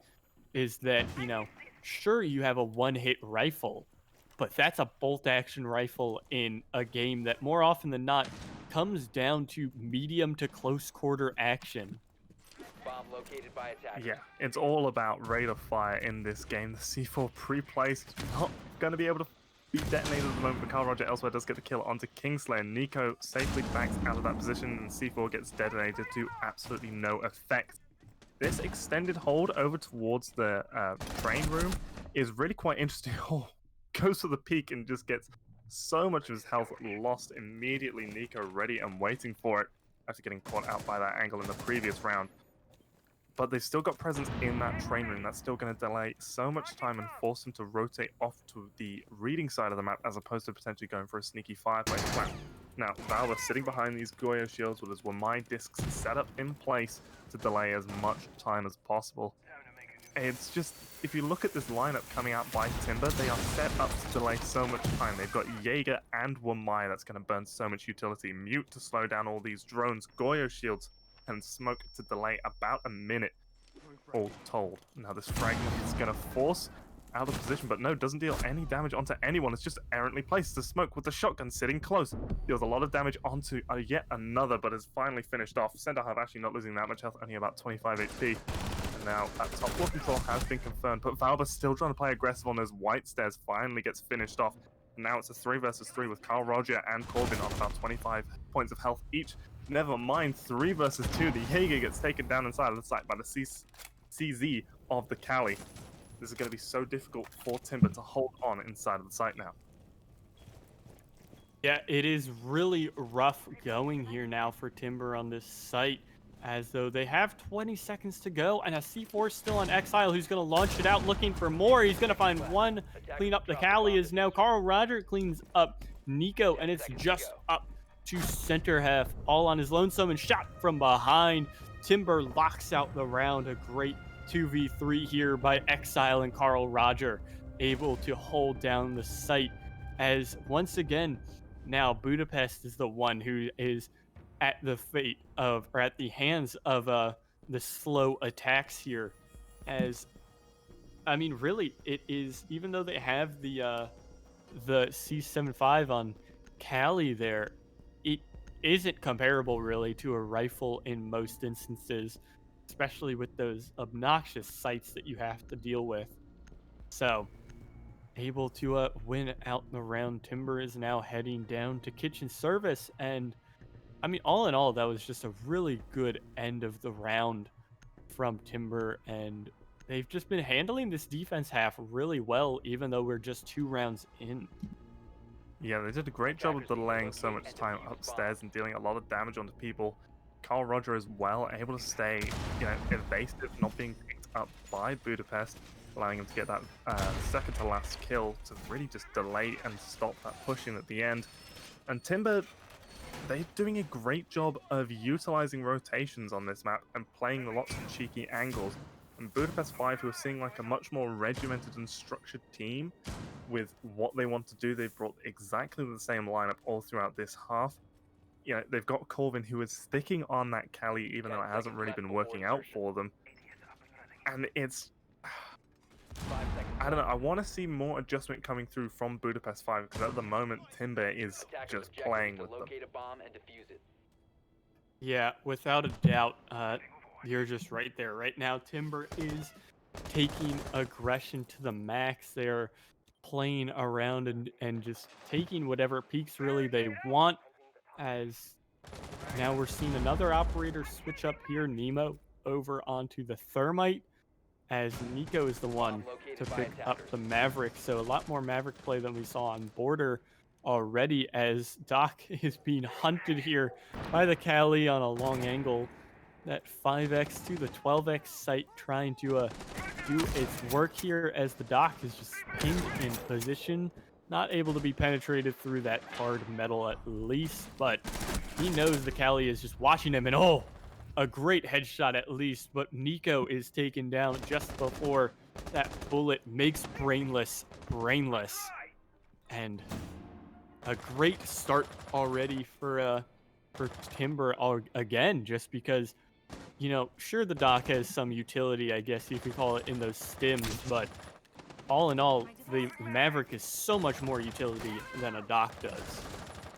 is that, sure, you have a one-hit rifle, but that's a bolt-action rifle in a game that more often than not comes down to medium to close quarter action. Bomb located by attackers. Yeah, it's all about rate of fire in this game. The C4 pre-placed, not going to be able to be detonated at the moment, but Carl Roger elsewhere does get the kill onto Kingslayer. Nico safely backs out of that position, and C4 gets detonated to absolutely no effect. This extended hold over towards the train room is really quite interesting. Oh, goes for the peak and just gets so much of his health lost immediately. Nico ready and waiting for it after getting caught out by that angle in the previous round. But they've still got presence in that train room. That's still going to delay so much time and force them to rotate off to the reading side of the map, as opposed to potentially going for a sneaky fireplace plan. Now, Valor sitting behind these Goyo shields with his Wamai discs set up in place to delay as much time as possible. It's just, if you look at this lineup coming out by Timber, they are set up to delay so much time. They've got Jaeger and Wamai that's going to burn so much utility. Mute to slow down all these drones. Goyo shields and smoke to delay about a minute, all told. Now this fragment is going to force out of position, but no, doesn't deal any damage onto anyone. It's just errantly placed. The smoke with the shotgun sitting close deals a lot of damage onto yet another, but is finally finished off. Center half actually not losing that much health, only about 25 HP. And now that top floor control has been confirmed, but Valba's still trying to play aggressive on those white stairs. Finally gets finished off. And now it's a 3 versus 3 with Carl Roger and Corbin on about 25 points of health each. Never mind, 3 versus 2. The Jaeger gets taken down inside of the site by the CZ of the Cali. This is going to be so difficult for Timber to hold on inside of the site now. Yeah, it is really rough going here now for Timber on this site, as though they have 20 seconds to go, and a C4 still on Exile, who's going to launch it out looking for more. He's going to find one, clean up the Cali. Is now Carl Roger cleans up Nico, and it's just up to center half, all on his lonesome, and shot from behind. Timber locks out the round. A great 2v3 here by Exile and Carl Roger, able to hold down the site, as once again now Budapest is the one who is at the fate of, or at the hands of the slow attacks here. As I mean, really, it is, even though they have the C75 on Cali there, it isn't comparable really to a rifle in most instances, especially with those obnoxious sights that you have to deal with. So, able to win out the round. Timber is now heading down to kitchen service, and I mean, all in all, that was just a really good end of the round from Timber, and they've just been handling this defense half really well, even though we're just 2 rounds in. Yeah, they did a great job of delaying so much time upstairs and dealing a lot of damage onto people. Carl Roger as well, able to stay, evasive, not being picked up by Budapest, allowing him to get that second to last kill to really just delay and stop that pushing at the end. And Timber, they're doing a great job of utilizing rotations on this map and playing lots of cheeky angles. And Budapest 5, who are seeing like a much more regimented and structured team with what they want to do, they've brought exactly the same lineup all throughout this half. They've got Corvin, who is sticking on that Cali, even though it hasn't really been working out for them. And it's... I don't know, I want to see more adjustment coming through from Budapest 5, because at the moment, Timber is just playing with them. Yeah, without a doubt, you're just right there. Right now, Timber is taking aggression to the max. They're playing around and just taking whatever peaks really they want. As now we're seeing another operator switch up here, Nemo, over onto the Thermite, as Nico is the one to pick up the Maverick. So a lot more Maverick play than we saw on Border already, as Doc is being hunted here by the Cali on a long angle. That 5x to the 12x site trying to do its work here, as the Doc is just pinned in position, not able to be penetrated through that hard metal at least, but he knows the Cali is just watching him, and oh, a great headshot at least, but Nico is taken down just before that bullet makes brainless. And a great start already for Timber again, just because, sure, the Doc has some utility, I guess you could call it, in those stims, but all in all, the Maverick is so much more utility than a Doc does.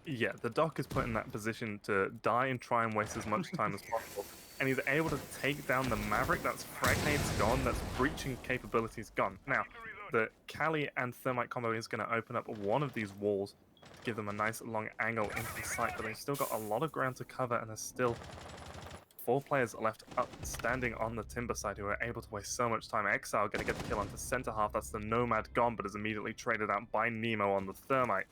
Yeah, the Doc is put in that position to die and try and waste as much time as possible. And he's able to take down the Maverick. That's fragnate's gone, that's breaching capabilities gone. Now, the Cali and Thermite combo is going to open up one of these walls to give them a nice long angle into the site, but they've still got a lot of ground to cover, and there's still 4 players left up standing on the Timber side who are able to waste so much time. Exile going to get the kill onto center half. That's the Nomad gone, but is immediately traded out by Nemo on the Thermite.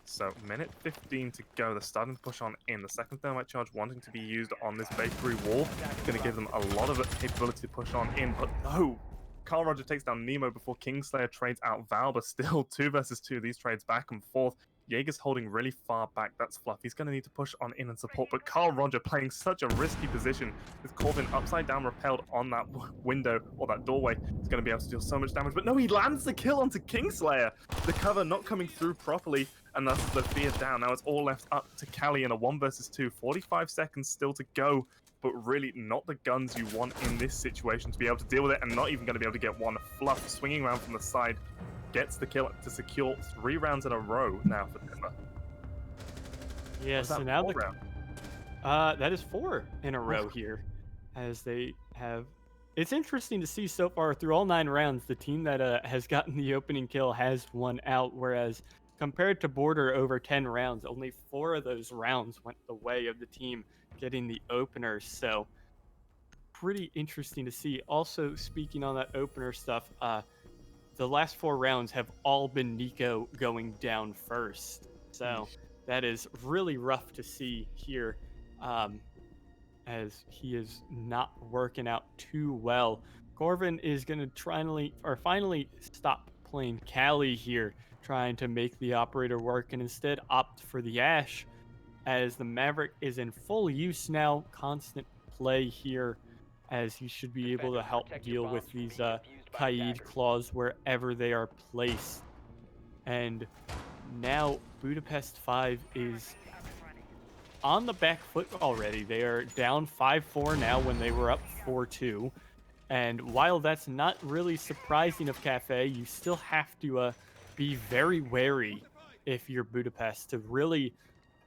So, minute 15 to go. They're starting to push on in. The second Thermite charge wanting to be used on this bakery wall. Going to give them a lot of capability to push on in, but no! Carl Roger takes down Nemo before Kingslayer trades out Val, but still 2 versus 2. These trades back and forth. Jaeger's holding really far back. That's Fluff. He's going to need to push on in and support, but Carl Roger playing such a risky position with Corvin upside down repelled on that window or that doorway. He's going to be able to deal so much damage, but no, he lands the kill onto Kingslayer. The cover not coming through properly, and that's the fear down. Now it's all left up to Cali in a 1 versus 2. 45 seconds still to go, but really not the guns you want in this situation to be able to deal with it, and not even going to be able to get one. Fluff swinging around from the side gets the kill to secure 3 rounds in a row now for Timber. Yes, so now that is 4 in a row here, as they have. It's interesting to see so far through all 9 rounds, the team that has gotten the opening kill has won out, whereas compared to Border over 10 rounds, only 4 of those rounds went the way of the team getting the opener. So pretty interesting to see. Also, speaking on that opener stuff, the last 4 rounds have all been Nico going down first. So that is really rough to see here, as he is not working out too well. Corvin is going to finally stop playing Cali here, trying to make the operator work, and instead opt for the Ash, as the Maverick is in full use now. Constant play here, as he should be able to help deal with these Kaid claws wherever they are placed. And now Budapest 5 is on the back foot already. They are down 5-4 now when they were up 4-2. And while that's not really surprising of Cafe, you still have to be very wary if you're Budapest to really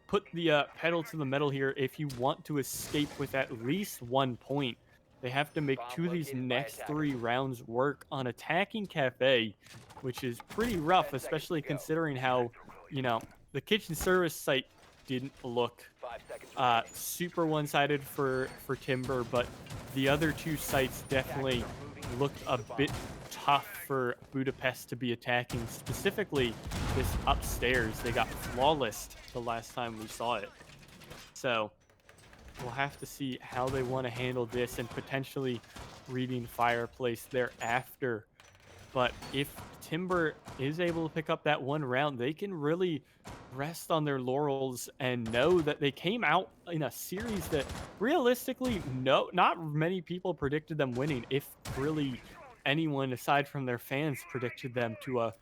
put the pedal to the metal here if you want to escape with at least 1 point. They have to make 2 of these next 3 rounds work on attacking Cafe, which is pretty rough, especially considering how, you know, the kitchen service site didn't look 5 seconds remaining. super one-sided for Timber, but the other 2 sites definitely looked a bit tough for Budapest to be attacking. Specifically, this upstairs, they got flawless the last time we saw it. So we'll have to see how they want to handle this and potentially reading Fireplace thereafter. But if Timber is able to pick up that 1 round, they can really rest on their laurels and know that they came out in a series that realistically not many people predicted them winning, if really anyone aside from their fans predicted them to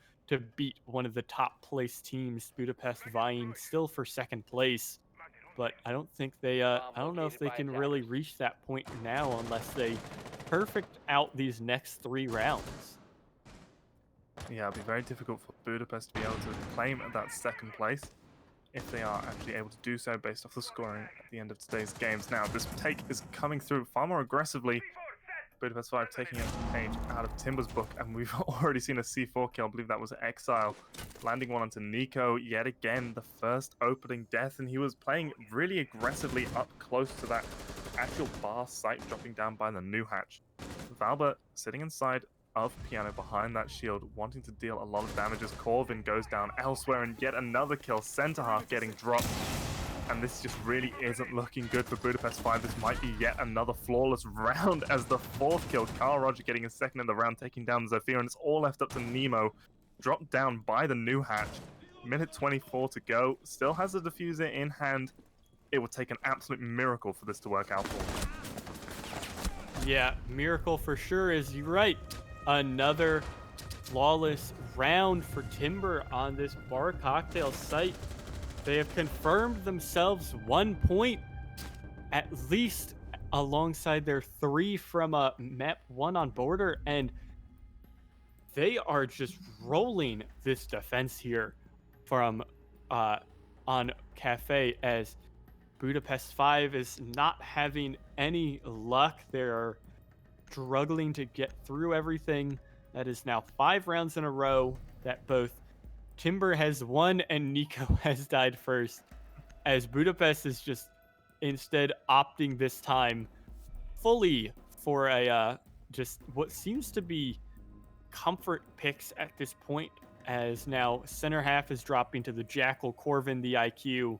beat one of the top place teams, Budapest vying still for 2nd place. But I don't think they I don't know if they can really reach that point now unless they perfect out these next 3 rounds. Yeah, it'll be very difficult for Budapest to be able to claim that 2nd place if they are actually able to do so based off the scoring at the end of today's games. Now, this take is coming through far more aggressively. Budapest 5 taking a page out of Timber's book, and we've already seen a C4 kill. I believe that was Exile, landing one onto Nico. Yet again, the first opening death, and he was playing really aggressively up close to that actual bar site, dropping down by the new hatch. Valba sitting inside of Piano behind that shield, wanting to deal a lot of damage as Corvin goes down elsewhere, and yet another kill. Center half getting dropped, and this just really isn't looking good for Budapest 5. This might be yet another flawless round as the 4th kill. Carl Roger getting a 2nd in the round, taking down Zafir, and it's all left up to Nemo, dropped down by the new hatch. Minute 24 to go, still has the diffuser in hand. It would take an absolute miracle for this to work out for him. Yeah, miracle for sure, is you right. Another flawless round for Timber on this bar cocktail site. They have confirmed themselves 1 point, at least alongside their 3 from map 1 on Border, and they are just rolling this defense here from on Cafe, as Budapest 5 is not having any luck. They're struggling to get through everything. That is now 5 rounds in a row that both Timber has won and Nico has died first, as Budapest is just instead opting this time fully for a just what seems to be comfort picks at this point, as now center half is dropping to the Jackal, Corvin the IQ,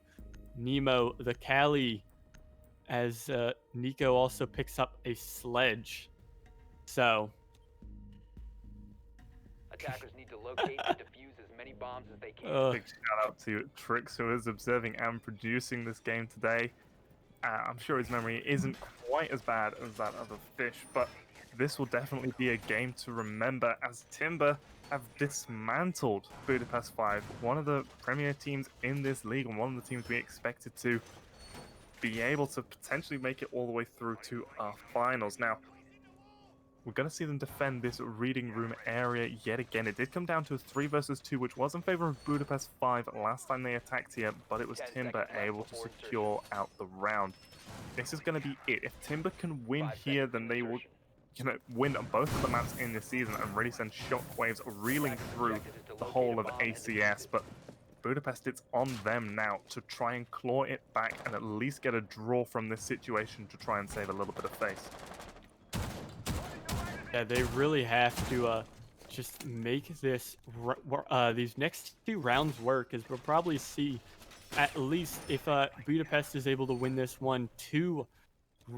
Nemo the Cali, as Nico also picks up a Sledge. So Attackers need to locate and defuse as many bombs as they can. Big shout out to Trix, who is observing and producing this game today. I'm sure his memory isn't quite as bad as that of a fish, but this will definitely be a game to remember, as Timber have dismantled Budapest 5, one of the premier teams in this league, and one of the teams we expected to be able to potentially make it all the way through to our finals. Now, we're going to see them defend this reading room area yet again. It did come down to a 3 versus 2, which was in favor of Budapest 5 last time they attacked here, but it was Timber able to secure out the round. This is going to be it. If Timber can win here, then they will win both of the maps in this season and really send shockwaves reeling through the whole of ACS. But Budapest, it's on them now to try and claw it back and at least get a draw from this situation to try and save a little bit of face. yeah, they really have to just make this these next 2 rounds work, as we'll probably see at least if Budapest is able to win this one, 2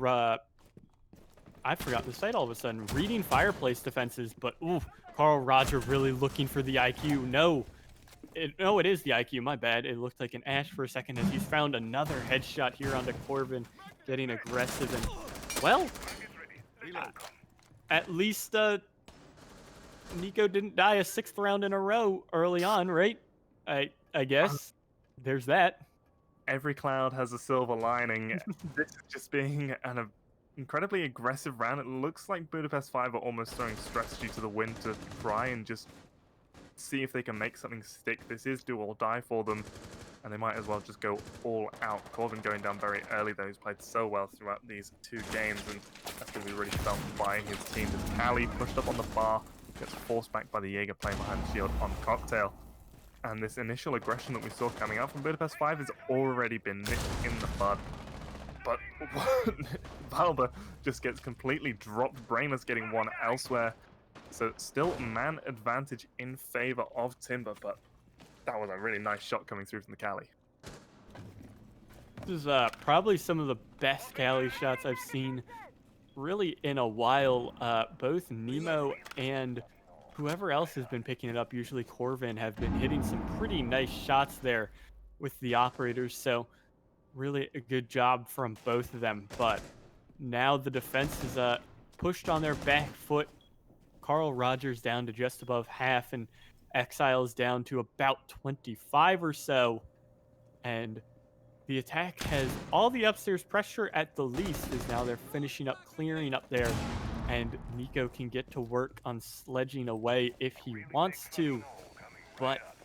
I forgot the site all of a sudden. Reading Fireplace defenses, but ooh, Carl Roger really looking for the IQ. No, it is the IQ. My bad. It looked like an Ash for a second, as he's found another headshot here onto Corbin, getting aggressive. And well, at least Nico didn't die a 6th round in a row early on, right? I guess there's that. Every cloud has a silver lining. This is just being an incredibly aggressive round. It looks like Budapest 5 are almost throwing strategy to the wind to try and just see if they can make something stick. This is do or die for them, and they might as well just go all out. Corbin going down very early, though. He's played so well throughout these 2 games, and that's going to be really felt by his team. As Cali pushed up on the bar, gets forced back by the Jaeger playing behind the shield on Cocktail. And this initial aggression that we saw coming out from Budapest 5 has already been nipped in the bud. But Valba just gets completely dropped. Brainless getting one elsewhere. So still man advantage in favor of Timber, but that was a really nice shot coming through from the Cali. This is probably some of the best Cali shots I've seen really in a while. Both Nemo and whoever else has been picking it up, usually Corvin, have been hitting some pretty nice shots there with the operators. So really a good job from both of them. But now the defense is pushed on their back foot. Carl Rogers down to just above half, and Exiles down to about 25 or so. And the attack has all the upstairs pressure at the least, as now they're finishing up, clearing up there. And Nico can get to work on sledging away if he wants to. But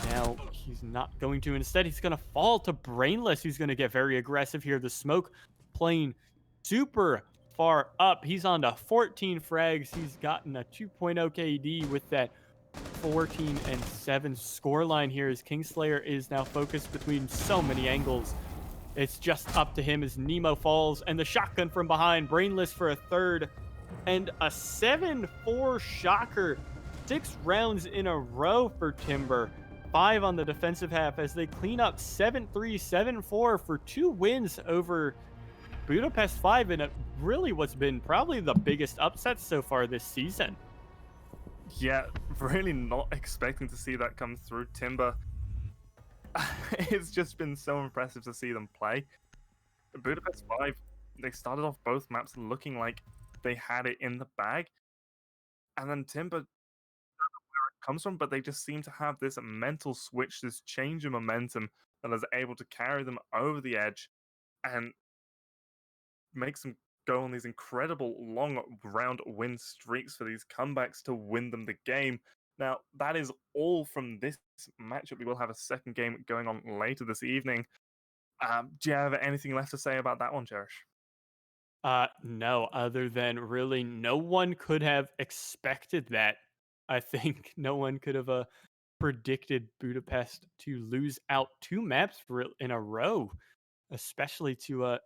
now he's not going to. Instead, he's going to fall to Brainless, who's going to get very aggressive here. The smoke playing super far up. He's on to 14 frags. He's gotten a 2.0 KD with that 14 and 7 scoreline here, as Kingslayer is now focused between so many angles. It's just up to him as Nemo falls, and the shotgun from behind. Brainless for a third, and a 7-4 shocker. 6 rounds in a row for Timber. 5 on the defensive half as they clean up 7-3, 7-4 for 2 wins over Budapest 5, and really what's been probably the biggest upset so far this season. Yeah, really not expecting to see that come through. Timber, it's just been so impressive to see them play. Budapest 5, they started off both maps looking like they had it in the bag, and then Timber comes from, but they just seem to have this mental switch, this change of momentum that is able to carry them over the edge and makes them go on these incredible long round win streaks for these comebacks to win them the game. Now, that is all from this matchup. We will have a second game going on later this evening. Do you have anything left to say about that one, Cherish? No, other than really no one could have expected that. I think no one could have predicted Budapest to lose out 2 maps in a row, especially to